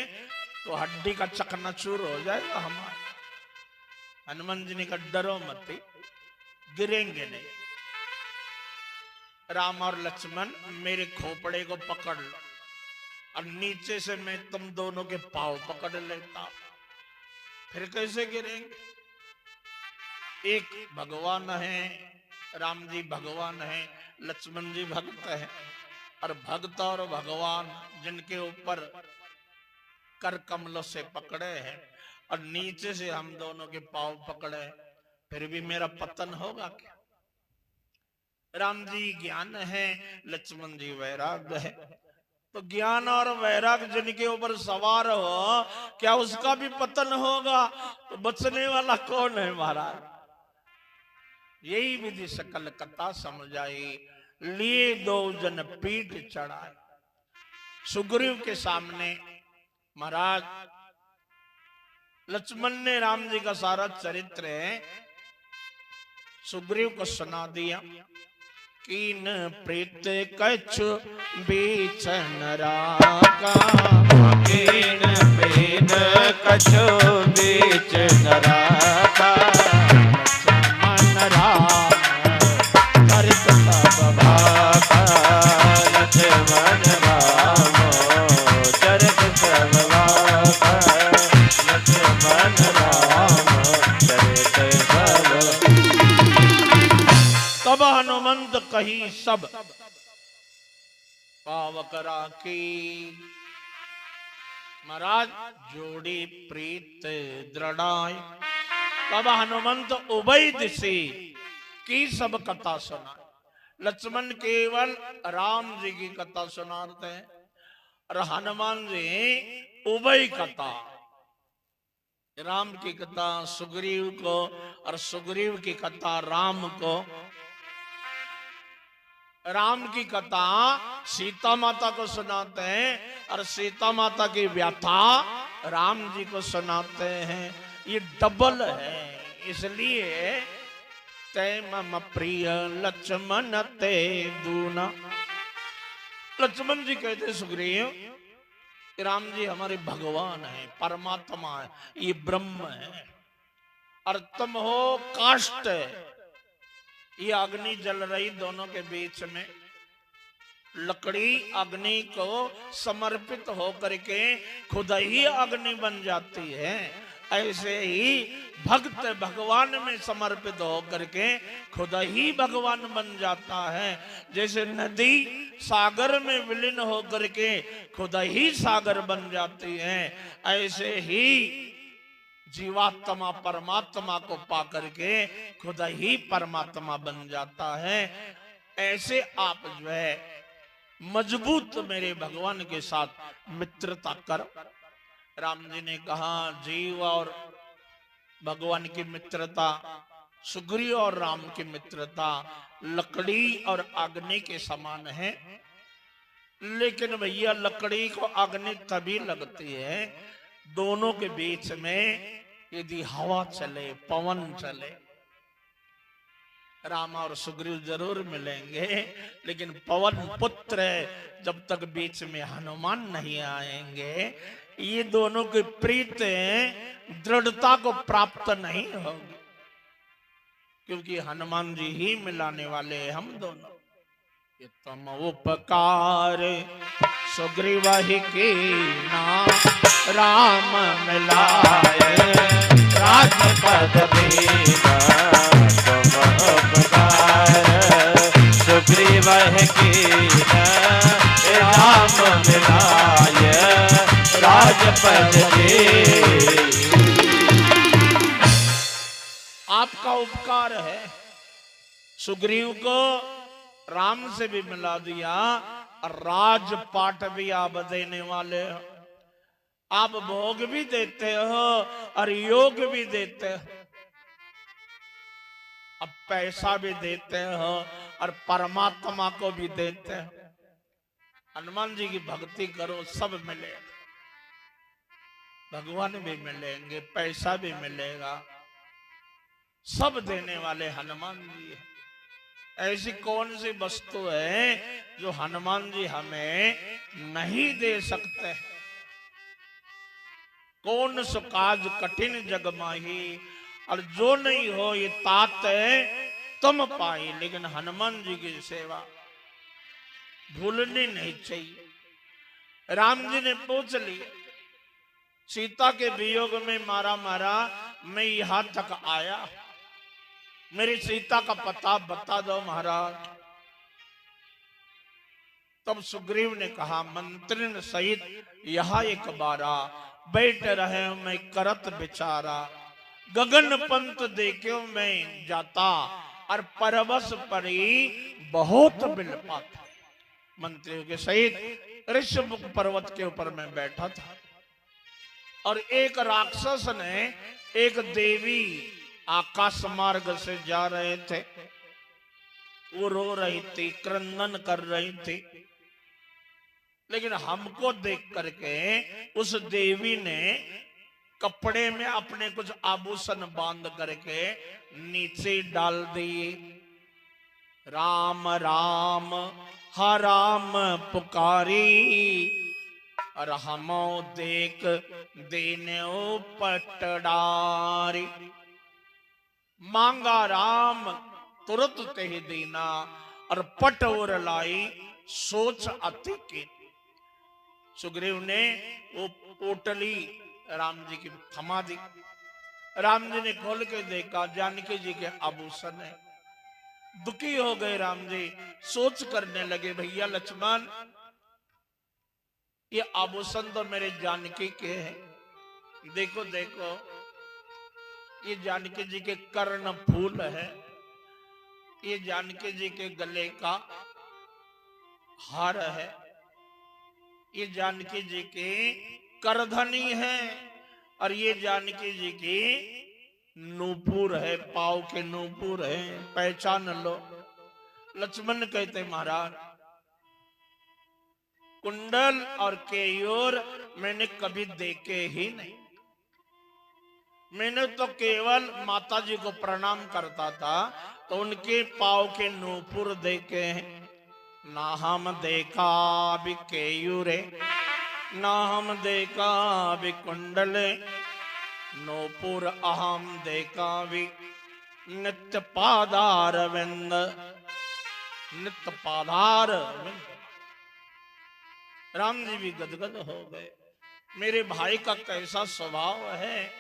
तो हड्डी का चकनाचूर हो जाएगा हमारा। हनुमान जी ने कहा, डरो मत, गिरेंगे नहीं। राम और लक्ष्मण मेरे खोपड़े को पकड़ लो, और नीचे से मैं तुम दोनों के पांव पकड़ लेता हूं, फिर कैसे गिरेंगे? एक भगवान है, राम जी भगवान है, लक्ष्मण जी भक्त है, और भक्त और भगवान जिनके ऊपर कर कमलों से पकड़े हैं और नीचे से हम दोनों के पांव पकड़े, फिर भी मेरा पतन होगा क्या? राम जी ज्ञान है, लक्ष्मण जी वैराग्य है। तो ज्ञान और वैराग्य जिनके ऊपर सवार हो, क्या उसका भी पतन होगा? तो बचने वाला कौन है महाराज? यही विधि सकल कथा समझाई, लिए दो जन पीठ चढ़ाए। सुग्रीव के सामने महाराज लक्ष्मण ने राम जी का सारा चरित्र सुग्रीव को सुना दिया। कीन प्रीत कछु बीचन राका, कीन प्रीत कछु बीच न राखा। लक्ष्मण राम चरित सब भाका, लक्ष्मण राम चरित सब भाका। लक्ष्मण राम चरित सब। तब हनुमंत कही सब पावक राखी। महाराज जोड़ी प्रीत दृढ़ाई। तब हनुमंत उभय दिशे की सब कथा सुना। लक्ष्मण केवल राम जी की कथा सुनाते हैं और हनुमान जी उभय कथा, राम की कथा सुग्रीव को और सुग्रीव की कथा राम को। राम की कथा सीता माता को सुनाते हैं और सीता माता की व्यथा राम जी को सुनाते हैं। ये डबल है, इसलिए तय मम प्रिय लक्ष्मण ते दूना। लक्ष्मण जी कहते सुग्रीव, राम जी हमारे भगवान है, परमात्मा है, ये ब्रह्म है और तुम हो काष्ठ। ये अग्नि जल रही दोनों के बीच में, लकड़ी अग्नि को समर्पित होकर के खुद ही अग्नि बन जाती है। ऐसे ही भक्त भगवान में समर्पित होकर के खुद ही भगवान बन जाता है। जैसे नदी सागर में विलीन होकर के खुद ही सागर बन जाती है, ऐसे ही जीवात्मा परमात्मा को पाकर के खुद ही परमात्मा बन जाता है। ऐसे आप जो है मजबूत मेरे भगवान के साथ मित्रता करो। राम जी ने कहा जीव और भगवान की मित्रता, सुग्रीव और राम की मित्रता लकड़ी और अग्नि के समान है। लेकिन भैया लकड़ी को अग्नि तभी लगती है दोनों के बीच में यदि हवा चले, पवन चले। राम और सुग्रीव जरूर मिलेंगे, लेकिन पवन पुत्र जब तक बीच में हनुमान नहीं आएंगे, ये दोनों की प्रीत दृढ़ता को प्राप्त नहीं होगी, क्योंकि हनुमान जी ही मिलाने वाले हैं हम दोनों। ये तम उपकार सुग्रीव ही की ना, राम मिलाए राजपद बीना। तुम उपकार सुग्रीव कीना, राम मिलाय राजपद दे। आपका उपकार है, सुग्रीव को राम से भी मिला दिया और राजपाट भी आप देने वाले हो। आप भोग भी देते हो और योग भी देते हो, अब पैसा भी देते हो और परमात्मा को भी देते हो। हनुमान जी की भक्ति करो, सब मिलेगा, भगवान भी मिलेंगे, पैसा भी मिलेगा, सब देने वाले हनुमान जी है। ऐसी कौन सी वस्तु है जो हनुमान जी हमें नहीं दे सकते? कौन सो काज कठिन जग माही, और जो नहीं हो ये तात तुम पाई। लेकिन हनुमान जी की सेवा भूलनी नहीं चाहिए। राम जी ने पूछ लिया, सीता के वियोग में मारा मारा मैं यहां तक आया, मेरी सीता का पता बता दो महाराज। तब सुग्रीव ने कहा, मंत्रिन सहित यहाँ एक बारा, बैठ रहे मैं करत बिचारा, गगन पंत देखो मैं जाता, और परवश परी बहुत बिल पाता। मंत्रियों के सहित ऋषमुख पर्वत के ऊपर मैं बैठा था और एक राक्षस ने एक देवी आकाश मार्ग से जा रहे थे, वो रो रही थी, क्रंदन कर रही थी। लेकिन हमको देख करके उस देवी ने कपड़े में अपने कुछ आभूषण बांध करके नीचे डाल दिए। राम राम हा राम पुकारी, और हमो देख देने पटडारी। मांगा राम तुरत ते दीना, और पट और लाई सोच अति की। सुग्रीव ने वो पोटली राम जी की थमा दी। राम जी ने खोल के देखा, जानकी जी के आभूषण है। दुखी हो गए राम जी, सोच करने लगे, भैया लक्ष्मण, ये आभूषण तो मेरे जानकी के हैं। देखो देखो, ये जानकी जी के कर्ण फूल है, ये जानकी जी के गले का हार है, ये जानकी जी की करधनी है, और ये जानकी जी की नूपुर है, पाव के नूपुर है, पहचान लो। लक्ष्मण कहते महाराज, कुंडल और केयूर मैंने कभी देखे ही नहीं। मैंने तो केवल माता जी को प्रणाम करता था, तो उनके पाव के नूपुर देखे हैं। ना हम देखा भी केयूरे, ना हम देखा भी कुंडले, नूपुर अहम देखा भी नित्य पादार विंद, नित्य पादार विंद। राम जी भी गदगद हो गए। मेरे भाई का कैसा स्वभाव है,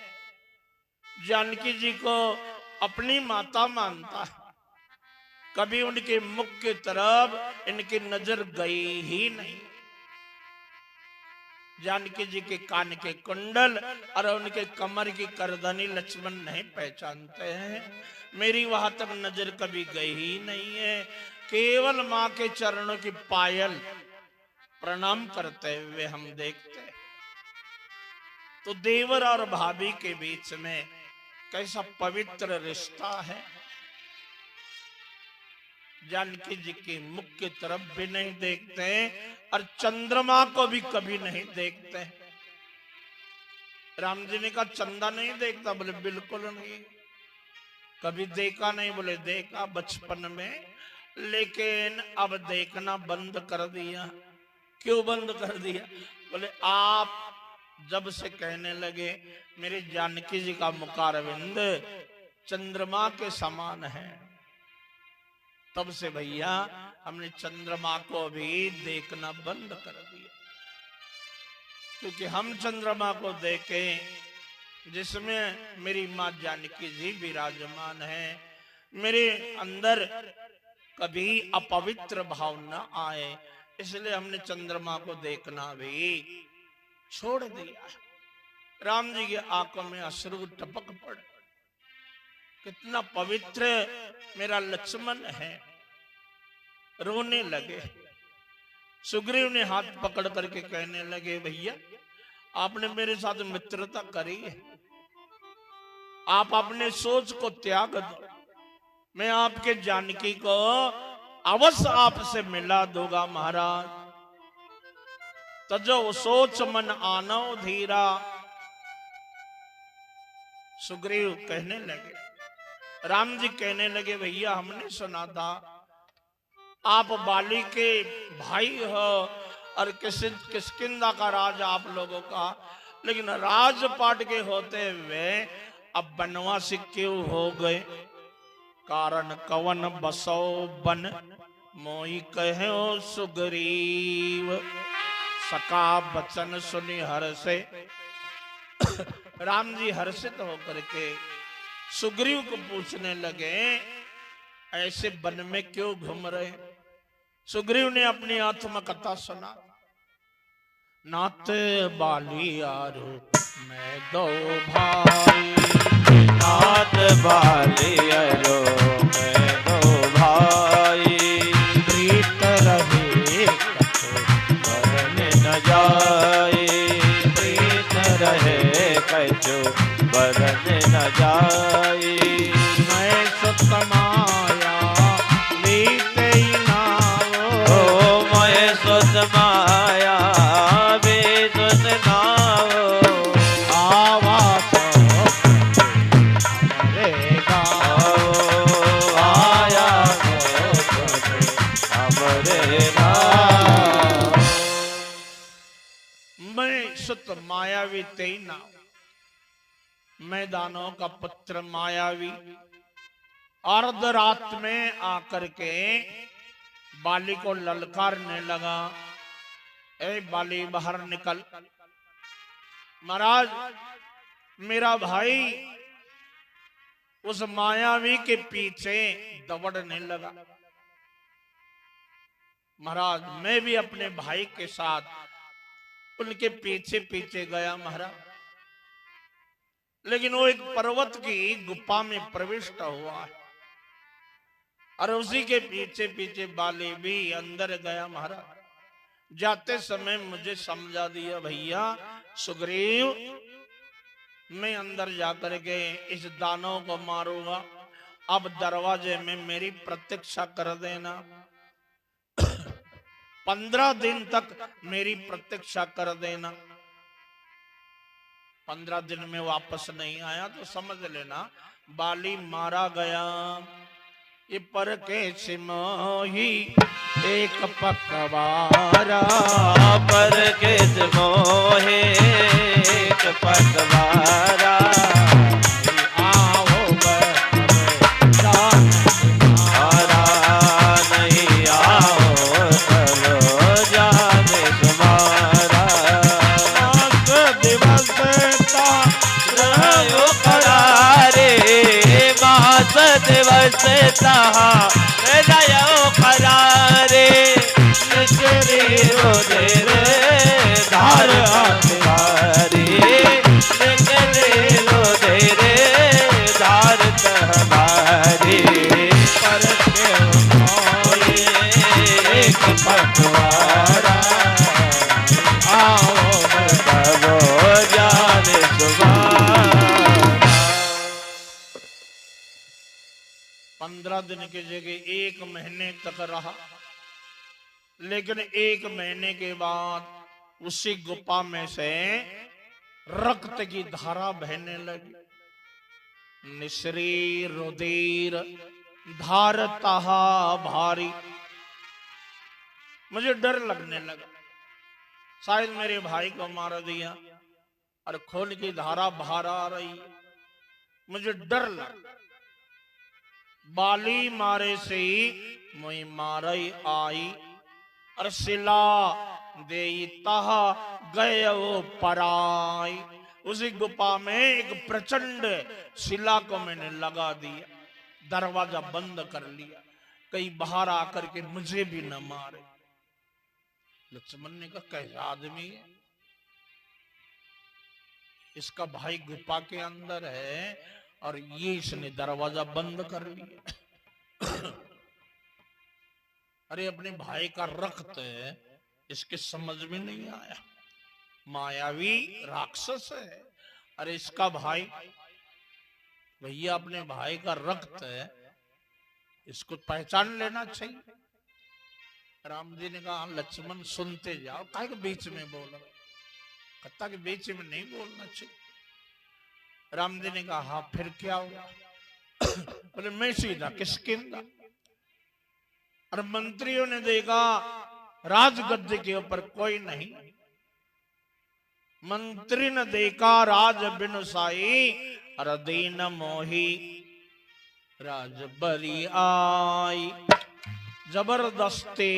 जानकी जी को अपनी माता मानता है, कभी उनके मुख की तरफ इनकी नजर गई ही नहीं। जानकी जी के कान के कुंडल और उनके कमर की करधनी लक्ष्मण नहीं पहचानते हैं। मेरी वहां तक नजर कभी गई ही नहीं है। केवल मां के चरणों की पायल प्रणाम करते हुए हम देखते हैं। तो देवर और भाभी के बीच में कैसा पवित्र रिश्ता है। जानकी जी के मुख की तरफ भी नहीं देखते, और चंद्रमा को भी कभी नहीं देखते। राम जी ने कहा चंदा नहीं देखता, बोले बिल्कुल नहीं। कभी देखा नहीं, बोले देखा बचपन में, लेकिन अब देखना बंद कर दिया। क्यों बंद कर दिया? बोले आप जब से कहने लगे मेरी जानकी जी का मुखारविंद चंद्रमा के समान है, तब से भैया हमने चंद्रमा को भी देखना बंद कर दिया। क्योंकि हम चंद्रमा को देखें जिसमें मेरी मां जानकी जी विराजमान है, मेरे अंदर कभी अपवित्र भाव न आए, इसलिए हमने चंद्रमा को देखना भी छोड़ दिया। राम जी की आंखों में अश्रु टपक पड़े। कितना पवित्र मेरा लक्ष्मण है। रोने लगे। सुग्रीव ने हाथ पकड़ करके कहने लगे भैया आपने मेरे साथ मित्रता करी है, आप अपने सोच को त्याग दो, मैं आपके जानकी को अवश्य आपसे मिला दूंगा महाराज। तजो सोच मन आनो धीरा। सुग्रीव कहने लगे, राम जी कहने लगे भैया हमने सुना था आप बाली के भाई हो और किष्किंधा का राज आप लोगों का, लेकिन राजपाट के होते हुए अब बनवासी क्यों हो गए? कारण कवन बसो बन मोई कहो सुग्रीव। सका बचन सुनी हर्षे। राम जी हर्षित होकर के सुग्रीव को पूछने लगे ऐसे वन में क्यों घूम रहे? सुग्रीव ने अपनी आत्मकथा सुना। नात बाली आरो मैं दो भाई, नात बाली आरो मैं दो भाई, प्रीत रहे बरन न जाए, प्रीत रहे कछु बरन न जाए। मैं सुतमाया बीते नाओ, मैं सुत माया बेसुत नाओ, आवा मायावी तेई नाव, मैदानों का पुत्र मायावी अर्धरात में आकर के बाली को ललकारने लगा, ए बाली बाहर निकल। महाराज मेरा भाई उस मायावी के पीछे दौड़ने लगा। महाराज मैं भी अपने भाई के साथ उनके पीछे पीछे गया महाराज, लेकिन वो एक पर्वत की गुफा में प्रविष्ट हुआ है और उसी के पीछे पीछे बाली भी अंदर गया महाराज। जाते समय मुझे समझा दिया, भैया सुग्रीव मैं अंदर जाकर के इस दानव को मारूंगा, अब दरवाजे में मेरी प्रतीक्षा कर देना। 15 दिन तक मेरी प्रतीक्षा कर देना। 15 दिन में वापस नहीं आया तो समझ लेना बाली मारा गया। ये पर के सिमोही एक पकवारा, पर के मोहे एक पकवारा, आओ हमारा नहीं आओ चलो जाने तुम्हारा। दिवस रहो करारे मास दिवस तहा रहो करारे, रो दे रे धार हमारी, रो दे रे धार हमारी। पर के एक पकवारा, आओ तबो जाने तुम्हारा। 15 दिन की जगह 1 महीने तक रहा, लेकिन 1 महीने के बाद उसी गुफा में से रक्त की धारा बहने लगी। निश्री रुधिर धारता भारी। मुझे डर लगने लगा, शायद मेरे भाई को मार दिया और खून की धारा बाहर आ रही है। मुझे डर लगा, बाली मारे से मुई मारई आई और शिला देता गए वो पराई। उसी गुफा में एक प्रचंड शिला को मैंने लगा दिया, दरवाजा बंद कर लिया, कहीं बाहर आकर के मुझे भी न मारे। लक्ष्मण ने कहा कैसा आदमी है, इसका भाई गुफा के अंदर है और ये इसने दरवाजा बंद कर लिया। अरे अपने भाई का रक्त है, इसके समझ में नहीं आया, मायावी राक्षस है। अरे इसका भाई, भैया अपने भाई का रक्त है, इसको पहचान लेना चाहिए। राम जी ने कहा लक्ष्मण सुनते जाओ, काहे के बीच में बोल रहे, कत्ता के बीच में नहीं बोलना चाहिए। राम जी ने कहा हाँ फिर क्या हुआ? बोले मैं सीधा किसकिंदा। और मंत्रियों ने देखा राजगद्दी के ऊपर कोई नहीं। मंत्री ने देखा राज बिनु साई और दीन मोही राज बरी आई। जबरदस्ती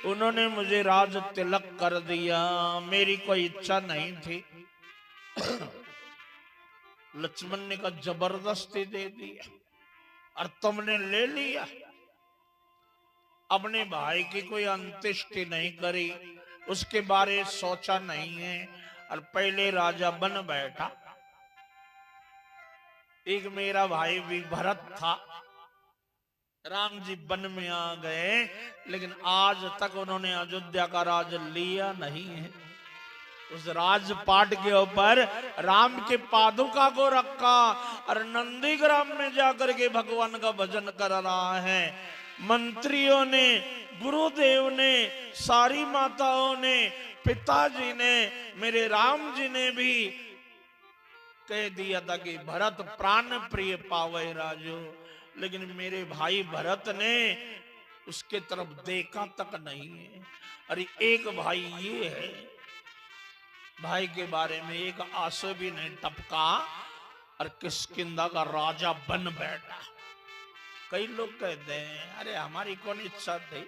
उन्होंने मुझे राज तिलक कर दिया, मेरी कोई इच्छा नहीं थी। लक्ष्मण ने कहा जबरदस्ती दे दिया और तुमने ले लिया। अपने भाई की कोई अंत्येष्टि नहीं करी, उसके बारे सोचा नहीं है और पहले राजा बन बैठा। एक मेरा भाई भी भरत था, राम जी वन में आ गए, लेकिन आज तक उन्होंने अयोध्या का राज लिया नहीं है। उस राजपाट के ऊपर राम के पादुका को रखा और नंदीग्राम में जाकर के भगवान का भजन कर रहा है। मंत्रियों ने, गुरुदेव ने, सारी माताओं ने, पिताजी ने, मेरे राम जी ने भी कह दिया था कि भरत प्राण प्रिय पावे राजो, लेकिन मेरे भाई भरत ने उसके तरफ देखा तक नहीं है। अरे एक भाई ये है भाई के बारे में एक आंसू भी नहीं टपका और किष्किंधा का राजा बन बैठा। कई लोग कहते हैं अरे हमारी कौन इच्छा थी,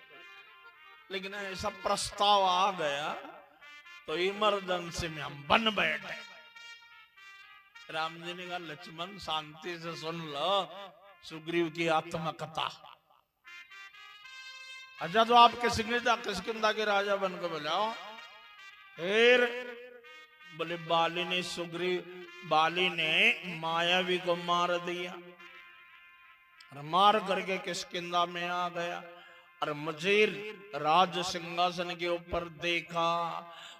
लेकिन ऐसा प्रस्ताव आ गया तो इमरजेंसी में हम बन बैठे। राम जी ने कहा लक्ष्मण शांति से सुन लो सुग्रीव की आत्मकथा। अच्छा तो आप किष्किंधा के राजा बनकर बुलाओ। फिर बोले बाली ने मायावी को मार दिया और मार करके किष्किंधा में आ गया और मुझे राज सिंहासन के ऊपर देखा,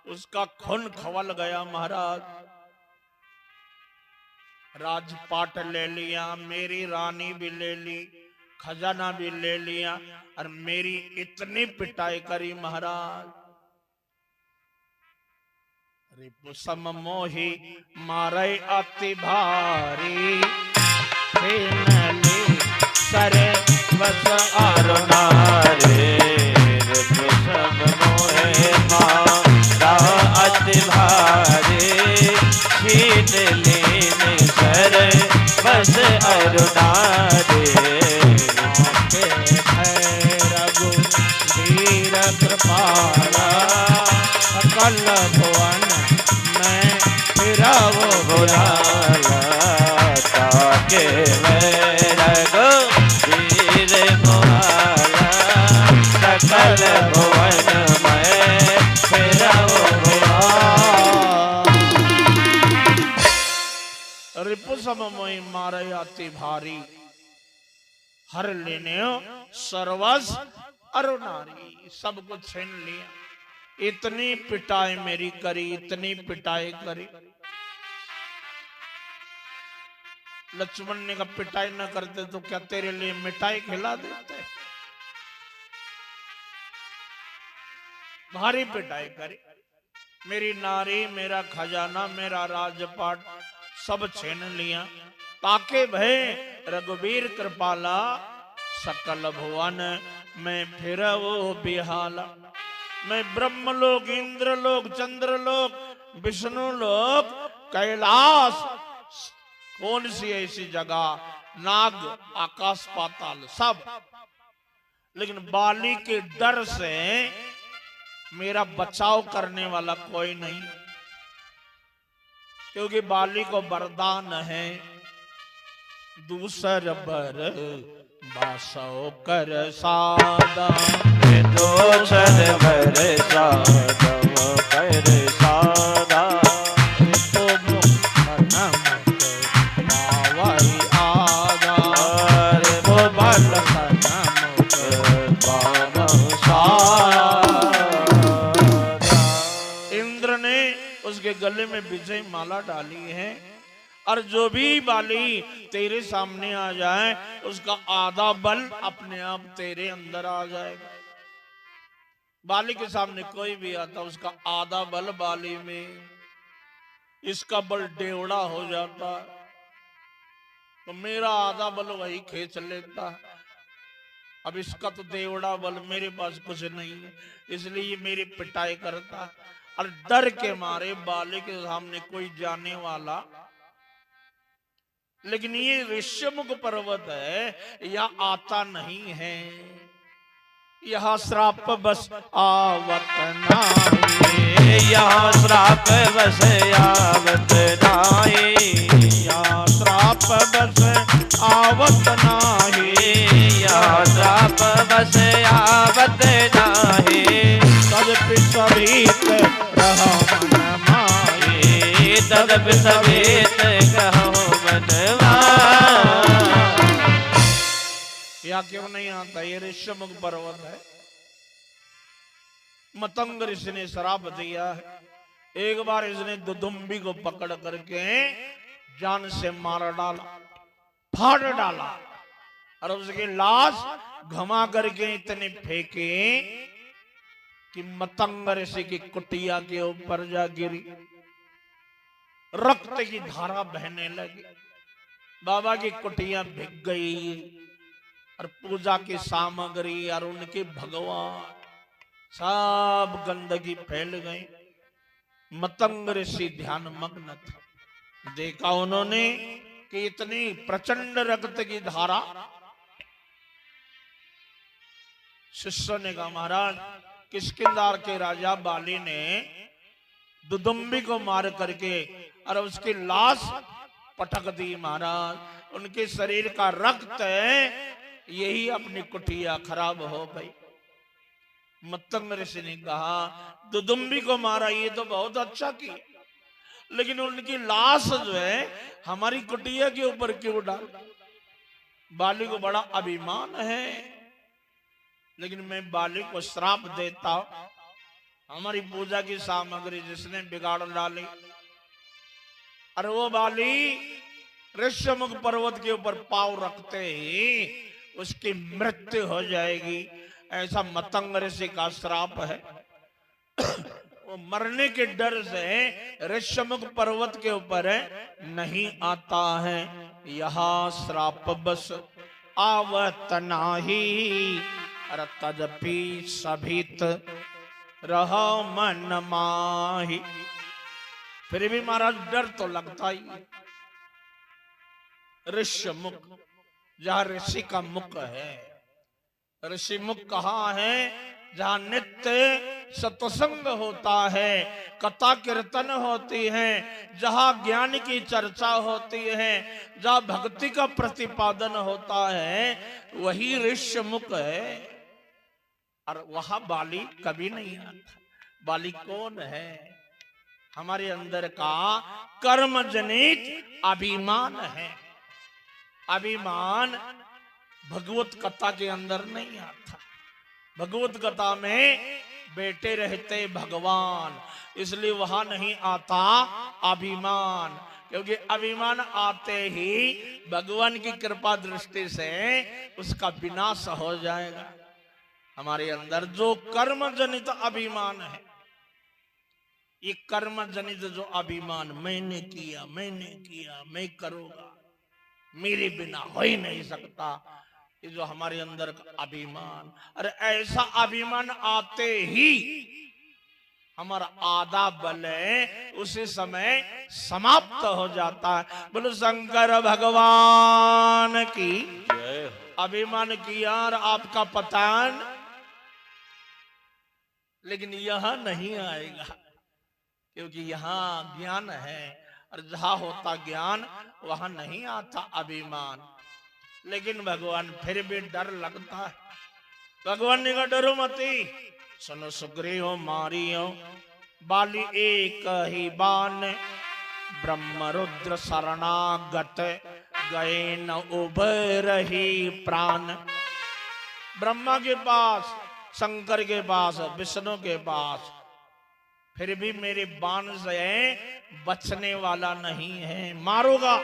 उसका खून खवल गया। महाराज राजपाट ले लिया, मेरी रानी भी ले ली, खजाना भी ले लिया और मेरी इतनी पिटाई करी महाराज। रिपुसम मोही मारे अति भारी, सरे बस आरो नारे। रिपुसम मोहे मारा अति भारी, छीन लीन सरे बस आरो नारे। रघुवीर कृपाला, सकल भुवन मैं फिरावो बुलाला। ताके मैं रघुवीर मोहाला, सकल भुवन मैं फिरावो बुलाला। रिपुसम मोहि मारे अति भारी, हर लेने सर्वस अरु नारी। सब कुछ छीन लिया, इतनी पिटाई मेरी करी, इतनी पिटाई करी। लक्ष्मण ने कहा पिटाई न करते तो क्या तेरे लिए मिठाई खिला देते। भारी पिटाई करी, मेरी नारी, मेरा खजाना, मेरा राजपाट सब छीन लिया। ताके भय रघुवीर कृपाला, सकल भुवन मैं फिर वो बिहाला। मैं ब्रह्मलोक, इंद्रलोक, चंद्रलोक, विष्णुलोक, कैलाश, कौन सी ऐसी जगह, नाग, आकाश पाताल सब, लेकिन बाली के डर से मेरा बचाव करने वाला कोई नहीं, क्योंकि बाली को वरदान है दूसर बर बासो कर सादा। दूसर बर सादम कर सादा। तो मुख पावई आदा, वो बल इंद्र ने उसके गले में विजय माला डाली है, और जो भी बाली तेरे सामने आ जाए उसका आधा बल अपने आप तेरे अंदर आ जाएगा। बाली के सामने कोई भी आता उसका आधा बल बाली में, इसका बल डेवड़ा हो जाता तो मेरा आधा बल वही खींच लेता। अब इसका तो देवड़ा बल, मेरे पास कुछ नहीं है, इसलिए ये मेरी पिटाई करता। और डर के मारे बाली के सामने कोई जाने वाला, लेकिन ये ऋष्यमुख पर्वत है या आता नहीं है, यहाँ श्राप बस आवत नाई। यहाँ श्राप बस आवत नाई। यहाँ श्राप बस आवत नाही। यहाँ श्राप बस आवत नाही। तदपि सभीत रहो मन माई। तदपि सभीत कहो या क्यों नहीं आता, ये ऋष्यमुख पर्वत है। मतंग ऋषि ने श्राप दिया है। एक बार इसने दुदुम्बी को पकड़ करके जान से मार डाला, फाड़ डाला, और उसकी लाश घमा करके इतने फेंके कि मतंग ऋषि की कुटिया के ऊपर जा गिरी। रक्त की धारा बहने लगी, बाबा की कुटिया भीग गई और पूजा की सामग्री और उनके भगवान सब गंदगी फैल गई। मतंग ऋषि ध्यान मग्न था। देखा उन्होंने कि इतनी प्रचंड रक्त की धारा। शिष्य ने कहा महाराज किष्किंधार के राजा बाली ने दुदुम्बी को मार करके और उसकी लाश पटक दी महाराज। उनके शरीर का रक्त यही अपनी कुटिया खराब हो गई। मतंग ऋषि ने कहा दुदुम्बी को मारा ये तो बहुत अच्छा किया, लेकिन उनकी लाश जो है हमारी कुटिया के ऊपर क्यों डाल। बाली को बड़ा अभिमान है, लेकिन मैं बाली को श्राप देता हूं। हमारी पूजा की सामग्री जिसने बिगाड़ डाली, और वो बाली ऋष्यमुख पर्वत के ऊपर पांव रखते ही उसकी मृत्यु हो जाएगी, ऐसा मतंग ऋषि का श्राप है। वो मरने के डर से ऋष्यमुख पर्वत के ऊपर नहीं आता है। यहाँ श्राप बस आवत नाही, अरे तदपि सभित रहो मन माही। फिर भी महाराज डर तो लगता ही। ऋष्यमुख जहाँ ऋषि का मुख है, ऋषि मुख कहाँ है? जहाँ नित्य सत्संग होता है, कथा कीर्तन होती है, जहाँ ज्ञान की चर्चा होती है, जहाँ भक्ति का प्रतिपादन होता है, वही ऋषि मुख है। और वहां बाली कभी नहीं आता। बाली कौन है? हमारे अंदर का कर्म जनित अभिमान है। अभिमान भगवत कथा के अंदर नहीं आता। भगवत कथा में बैठे रहते भगवान, इसलिए वहां नहीं आता अभिमान। क्योंकि अभिमान आते ही भगवान की कृपा दृष्टि से उसका विनाश हो जाएगा। हमारे अंदर जो कर्म जनित अभिमान है, ये कर्म जनित जो अभिमान, मैंने किया, मैं करूंगा, मेरे बिना हो ही नहीं सकता, ये जो हमारे अंदर का अभिमान, अरे ऐसा अभिमान आते ही हमारा आधा बल है उसी समय समाप्त हो जाता है। बोलो शंकर भगवान की जय हो। अभिमान किया और आपका पतन, लेकिन यह नहीं आएगा, क्योंकि यहाँ ज्ञान है, और जहां होता ज्ञान वहां नहीं आता अभिमान। लेकिन भगवान फिर भी डर लगता है। भगवान ने कहा डरो मती, सुनो सुग्रीव मारियो बाली एक ही बान, ब्रह्म रुद्र शरणागत गए न उभर ही प्राण। ब्रह्मा के पास, शंकर के पास, विष्णु के पास, फिर भी मेरे बाण से बचने वाला नहीं है, मारोगा।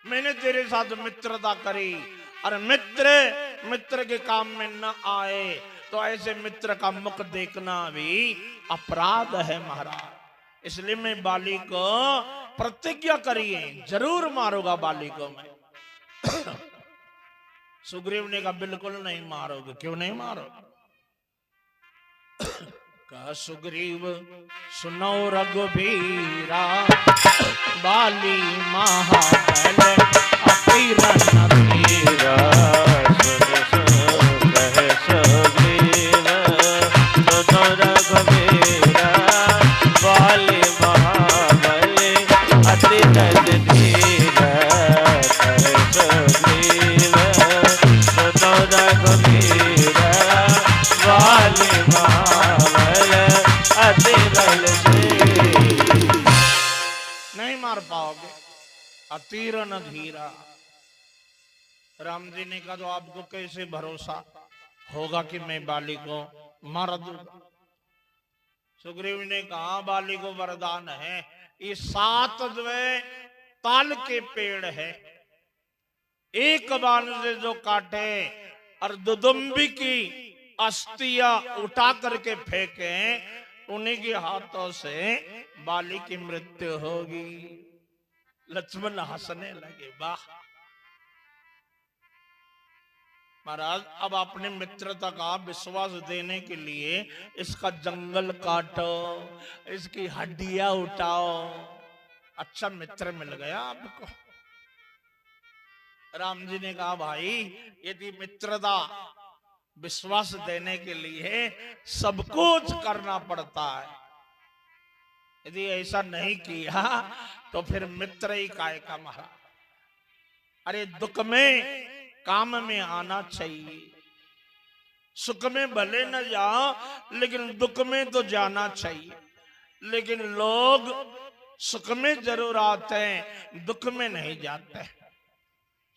मैंने तेरे साथ मित्रता करी, और मित्र के काम में न आए तो ऐसे मित्र का मुख देखना भी अपराध है महाराज। इसलिए मैं बाली को प्रतिज्ञा करिए जरूर मारूंगा बाली को मैं। सुग्रीव ने कहा बिल्कुल नहीं मारोगे। क्यों नहीं मारोगे? कहा सुग्रीव सुनो रघुबीरा, बाली महाबल अति रणधीरा। नहीं मार पाओगे, अतीर न धीरा। राम जी ने कहा तो आपको कैसे भरोसा होगा कि मैं बाली को मार दूंगा? सुग्रीव ने कहा बाली को वरदान है, ये 7 जो है ताल के पेड़ है, एक बाण से जो काटे और दुदुम्बी की अस्थियां उठा करके फेंके, उन्हीं के हाथों से बाली की मृत्यु होगी। लक्ष्मण हंसने लगे, वाह महाराज अब अपने मित्रता का विश्वास देने के लिए इसका जंगल काटो, इसकी हड्डियां उठाओ। अच्छा मित्र मिल गया आपको। राम जी ने कहा भाई यदि मित्रता विश्वास देने के लिए सब कुछ करना पड़ता है, यदि ऐसा नहीं किया तो फिर मित्र ही काय का महाराज। अरे दुख में काम में आना चाहिए, सुख में भले न जाओ लेकिन दुख में तो जाना चाहिए। लेकिन लोग सुख में जरूर आते हैं, दुख में नहीं जाते।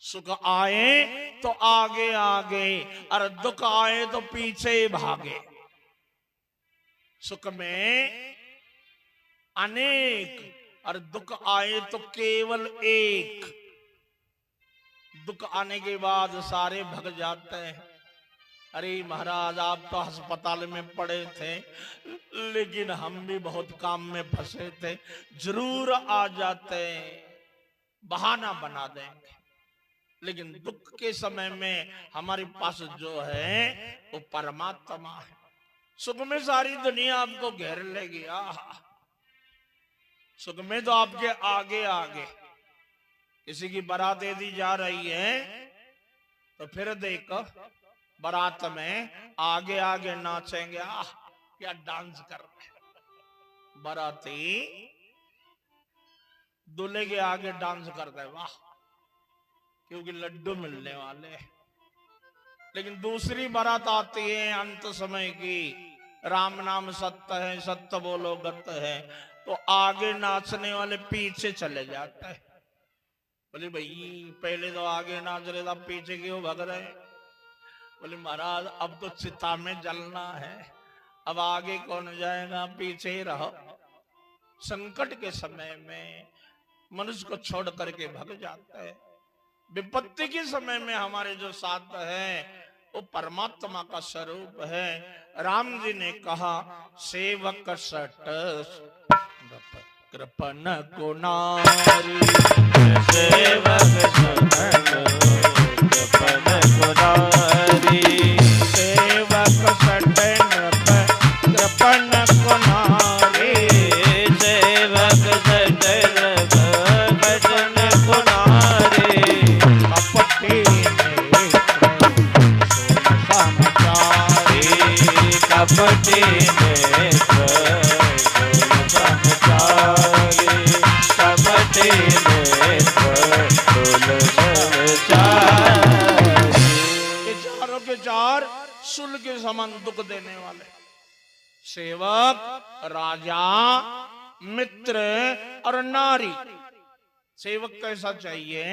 सुख आए तो आगे आगे और दुख आए तो पीछे भागे। सुख में अनेक और दुख आए तो केवल एक। दुख आने के बाद सारे भग जाते हैं। अरे महाराज आप तो अस्पताल में पड़े थे, लेकिन हम भी बहुत काम में फंसे थे, जरूर आ जाते, बहाना बना देंगे। लेकिन दुख के समय में हमारे पास जो है वो परमात्मा है। सुख में सारी दुनिया आपको घेर लेगी, सुख में तो आपके आगे आगे। किसी की बारात यदि जा रही है तो फिर देखो बारात में आगे आगे नाचेंगे, क्या डांस कर रहे। बाराती दूल्हे के आगे डांस करते हैं, वाह, क्योंकि लड्डू मिलने वाले। लेकिन दूसरी बारात आती है अंत समय की, राम नाम सत्य है, सत्य बोलो गत है, तो आगे नाचने वाले पीछे चले जाते हैं। बोले भाई पहले तो आगे नाच रहे थे, पीछे क्यों भग रहे। बोले महाराज अब तो चिता में जलना है, अब आगे कौन जाएगा, पीछे ही रहो। संकट के समय में मनुष्य को छोड़ करके भग जाता है। विपत्ति के समय में हमारे जो साथ है वो परमात्मा का स्वरूप है। राम जी ने कहा सेवक सट कृपन को नारी, सेवक कृपन को नारी, सेवक सट कृपन को नारी, सेवक सट कृपन को नारी, कपटी समाचारी, कपटी नेत्र समाचारी, कपटी नेत्र चारों के चार सुल के समान दुख देने वाले। सेवक, राजा, मित्र और नारी। सेवक कैसा चाहिए,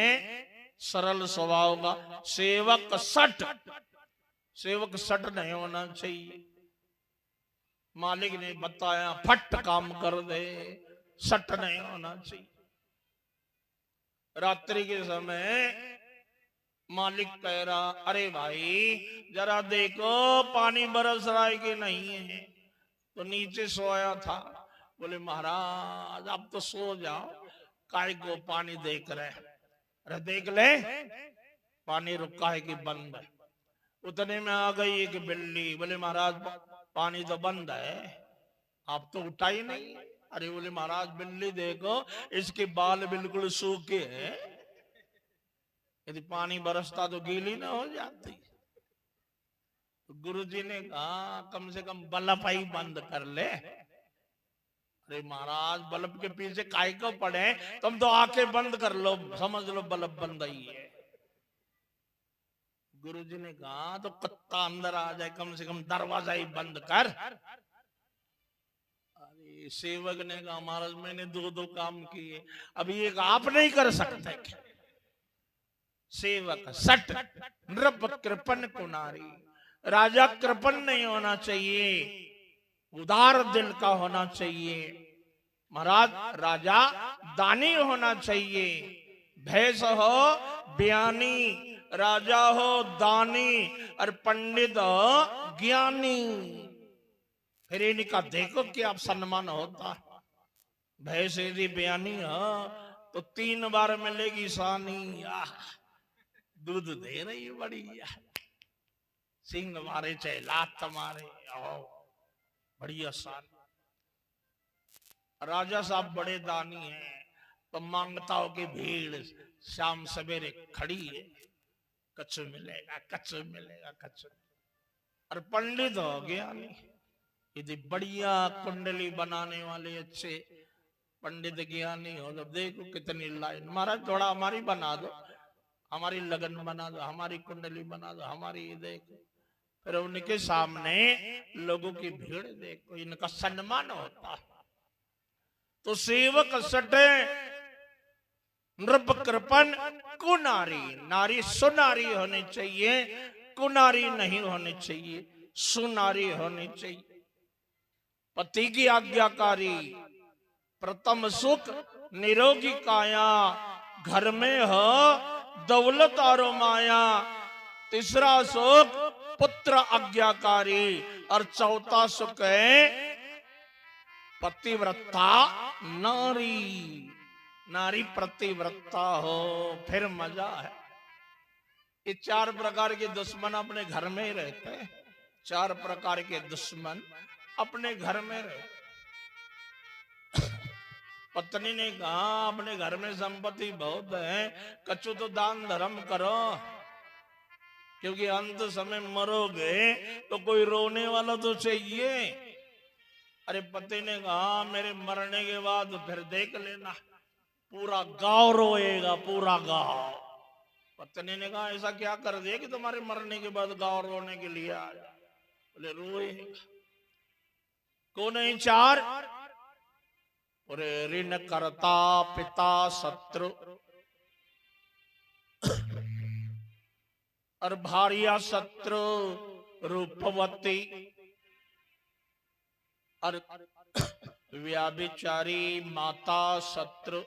सरल स्वभाव का। सेवक सट, सेवक सट नहीं होना चाहिए। मालिक ने बताया फट काम कर दे, सट नहीं होना चाहिए। रात्रि के समय मालिक कह रहा अरे भाई जरा देखो पानी बरस रहा है कि नहीं है, तो नीचे सोया था। बोले महाराज आप तो सो जाओ, काय को पानी देख रहे। अरे देख ले पानी रुका है कि बंद है। उतने में आ गई एक बिल्ली। बोले महाराज पानी तो बंद है, आप तो उठा ही नहीं। अरे बोले महाराज बिल्ली देखो इसके बाल बिल्कुल सूखे हैं, यदि पानी बरसता तो गीली ना हो जाती। तो गुरुजी ने कहा कम से कम बल्ब ही बंद कर ले। अरे महाराज बल्ब के पीछे काय को पड़े, तुम तो आंखें बंद कर लो, समझ लो बल्ब बंद ही है। गुरुजी ने कहा तो कुत्ता अंदर आ जाए, कम से कम दरवाजा ही बंद कर। अरे सेवक ने कहा महाराज मैंने दो दो काम किए, अभी एक आप नहीं कर सकते। सेवक सट नृप कृपन को नारी। राजा कृपन नहीं होना चाहिए, उदार दिल का होना चाहिए। महाराज राजा दानी होना चाहिए। भैंस हो बयानी, राजा हो दानी और पंडित हो ज्ञानी। फिर इनका देखो कि आप सम्मान होता। भैंस यदि बयानी हो तो 3 बार मिलेगी सानी, दूध दे रही बड़ी। सिंह मारे चाहे लात मारे, आओ बड़ी आसान। राजा साहब बड़े दानी हैं, तो मांगता हो कि भीड़ शाम सवेरे खड़ी है, कच्छ मिलेगा कच्छ मिलेगा कच्छ। और पंडित हो गया नहीं, यदि बढ़िया कुंडली बनाने वाले अच्छे पंडित ज्ञानी हो तो देखो कितनी लाइन, महाराज थोड़ा हमारी बना दो, हमारी लगन बना दो, हमारी कुंडली बना दो, हमारी ये देखो। फिर उनके सामने लोगों की भीड़ देखो, इनका सम्मान होता। तो सेवक सटे नृप कृपन कुनारी, नारी सुनारी होनी चाहिए, कुनारी नहीं होनी चाहिए, सुनारी होनी चाहिए। पति की आज्ञाकारी, प्रथम सुख निरोगी काया, घर में हो दौलत और माया। तीसरा सुख पुत्र आज्ञाकारी, और चौथा सुख है पतिव्रता नारी, नारी प्रतिव्रता हो, फिर मजा है। ये चार प्रकार के दुश्मन अपने घर में ही रहते हैं, चार प्रकार के दुश्मन अपने घर में रहते। पत्नी ने कहा अपने घर में संपत्ति बहुत है, कछु तो दान धर्म करो, क्योंकि अंत समय मरोगे तो कोई रोने वाला तो चाहिए। अरे पति ने कहा मेरे मरने के बाद फिर देख लेना, पूरा गांव रोएगा, पूरा गांव। पत्नी ने कहा ऐसा क्या कर दिया कि तुम्हारे मरने के बाद गांव रोने के लिए आ जाए? बोले रोएगा। कौन है चार? और ऋण करता पिता शत्रु, और भार्या शत्रु रूपवती, और व्याभिचारी माता शत्रु,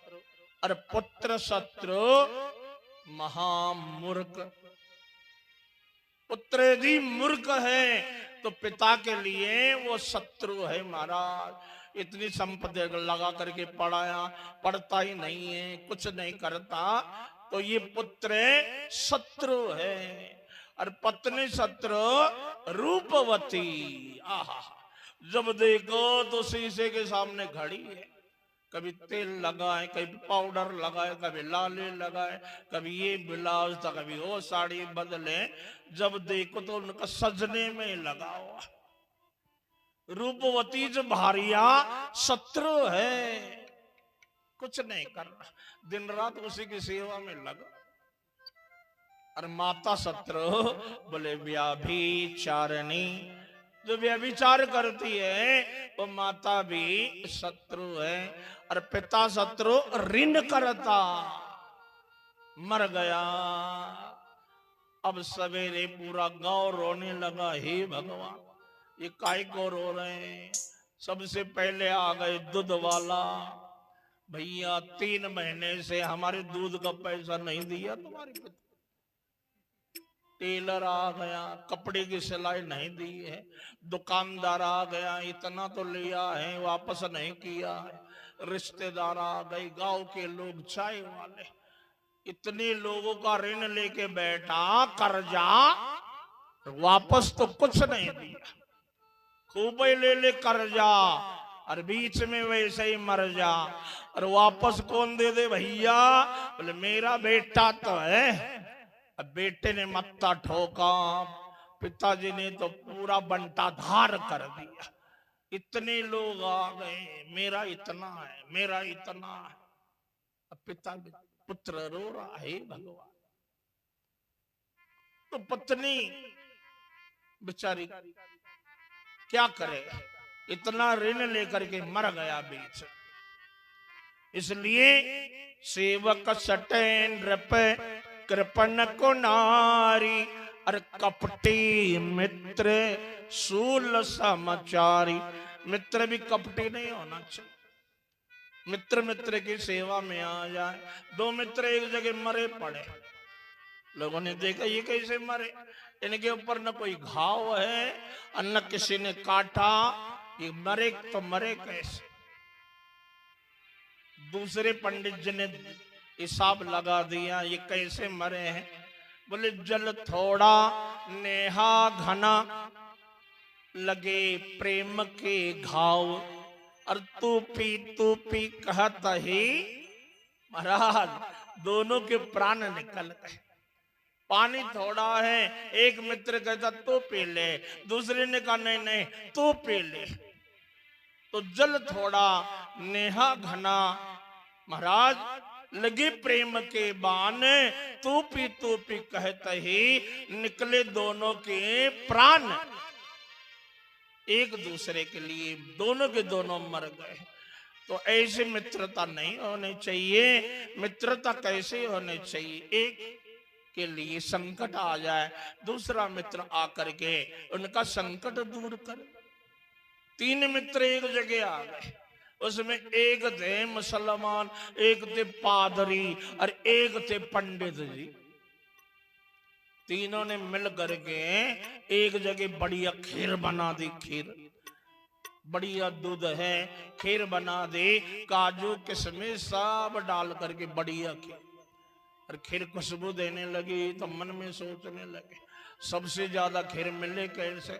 और पुत्र शत्रु महामूर्ख। पुत्र यदि मूर्ख है तो पिता के लिए वो शत्रु है महाराज। इतनी संपत्ति लगा करके पढ़ाया, पढ़ता ही नहीं है, कुछ नहीं करता, तो ये पुत्र शत्रु है। और पत्नी शत्रु रूपवती, आहा, जब देखो तो शीशे के सामने खड़ी है, कभी तेल लगाए, कभी पाउडर लगाए, कभी लाली लगाए, कभी ये ब्लाउज तो कभी वो साड़ी बदले, जब देखो तो उनका सजने में लगा हुआ। रूपवती जो भारिया शत्रु है, कुछ नहीं करना, दिन रात उसी की सेवा में लगा। और माता शत्रु बोले व्याभिचारिणी, जो व्यभिचार करती है वो माता भी शत्रु है। और पिता शत्रु ऋण करता, मर गया। अब सवेरे पूरा गांव रोने लगा, हे भगवान ये काय को रो रहे हैं? सबसे पहले आ गए दूध वाला, भैया 3 महीने से हमारे दूध का पैसा नहीं दिया तुम्हारे पिता। टेलर आ गया, कपड़े की सिलाई नहीं दी है। दुकानदार आ गया, इतना तो लिया है वापस नहीं किया है। रिश्तेदार आ गए, गांव के लोग, चाय वाले, इतने लोगों का ऋण लेके बैठा, कर्जा वापस तो कुछ नहीं दिया, खूब ले कर्जा, और बीच में वैसे ही मर जा। और वापस कौन दे दे भैया? बोले मेरा बेटा तो है। अब बेटे ने मत्था ठोका, पिताजी ने तो पूरा बंटा धार कर दिया। इतने लोग आ गए, मेरा इतना है, मेरा इतना है। अब पिता पुत्र रो रहा है, भगवान। तो पत्नी बेचारी क्या करे, इतना ऋण लेकर के मर गया बीच। इसलिए सेवक सटेन रप कृपन को नारी, और कपटी मित्र शूल समाचारी। मित्र भी कपटी नहीं होना चाहिए, मित्र मित्र की सेवा में आ जाए। 2 मित्र एक जगह मरे पड़े, लोगों ने देखा ये कैसे मरे, इनके ऊपर न कोई घाव है और न किसी ने काटा, ये मरे तो मरे कैसे? दूसरे पंडित जी ने हिसाब लगा दिया ये कैसे मरे हैं, बोले जल थोड़ा नेहा घना, लगे प्रेम के घाव, और तू पी कहता ही महाराज दोनों के प्राण निकल गए। पानी थोड़ा है, एक मित्र कहता तू पी ले, दूसरे ने कहा नहीं नहीं तू पी ले। तो जल थोड़ा नेहा घना, महाराज लगे प्रेम के बाण, तू पी कहते ही निकले दोनों के प्राण। एक दूसरे के लिए दोनों के दोनों मर गए। तो ऐसे मित्रता नहीं होनी चाहिए। मित्रता कैसे होनी चाहिए? एक के लिए संकट आ जाए, दूसरा मित्र आकर के उनका संकट दूर करे। 3 मित्र एक जगह आ गए, उसमें एक थे मुसलमान, एक थे पादरी और एक थे पंडित जी। तीनों ने मिल करके एक जगह बढ़िया खीर बना दी। खीर बढ़िया दूध है, खीर बना दी, काजू किशमिश सब डाल करके बढ़िया खीर। और खीर खुशबू देने लगी तो मन में सोचने लगे सबसे ज्यादा खीर मिले कैसे?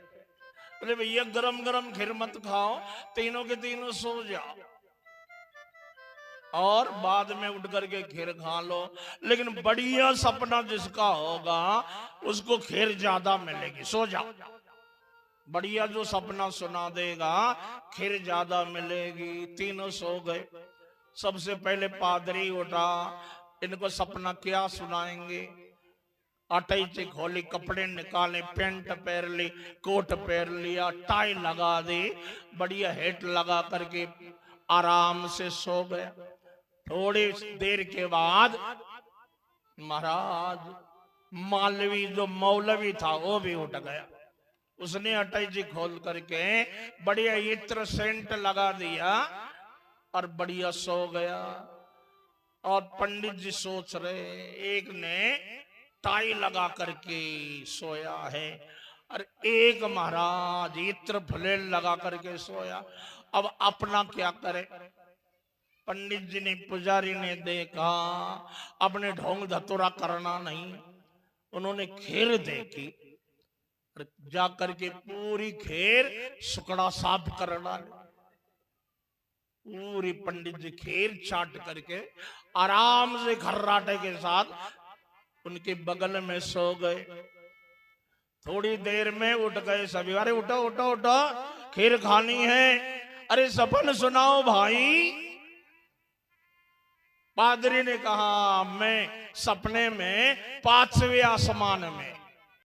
बोले भैया गरम गरम खीर मत खाओ, तीनों के तीनों सो जाओ और बाद में उठ करके खीर खा लो। लेकिन बढ़िया सपना जिसका होगा उसको खीर ज्यादा मिलेगी, सो जाओ। बढ़िया जो सपना सुना देगा खीर ज्यादा मिलेगी। तीनों सो गए। सबसे पहले पादरी उठा, इनको सपना क्या सुनाएंगे? अटई से खोली, कपड़े निकाले, पैंट पहन ली, कोट पहन लिया, टाई लगा दी, बढ़िया हेट लगा करके आराम से सो गया। थोड़ी देर के बाद महाराज मालवी जो मौलवी था वो भी उठ गया। उसने अटई जी खोल करके बढ़िया इत्र सेंट लगा दिया और बढ़िया सो गया। और पंडित जी सोच रहे, एक ने टाई लगा करके सोया है और एक महाराज इत्र फुलेल लगा करके सोया। अब अपना क्या करे? पंडित जी ने, पुजारी ने देखा अपने ढोंग धतुरा करना नहीं, उन्होंने खीर देखी, जा करके पूरी खीर सुकड़ा साफ करना। पूरी पंडित जी खीर चाट करके आराम से खर्राटे के साथ उनके बगल में सो गए। थोड़ी देर में उठ गए सभी, अरे उठो उठो उठो खीर खानी है। अरे सपन सुनाओ भाई। पादरी ने कहा मैं सपने में 5वें आसमान में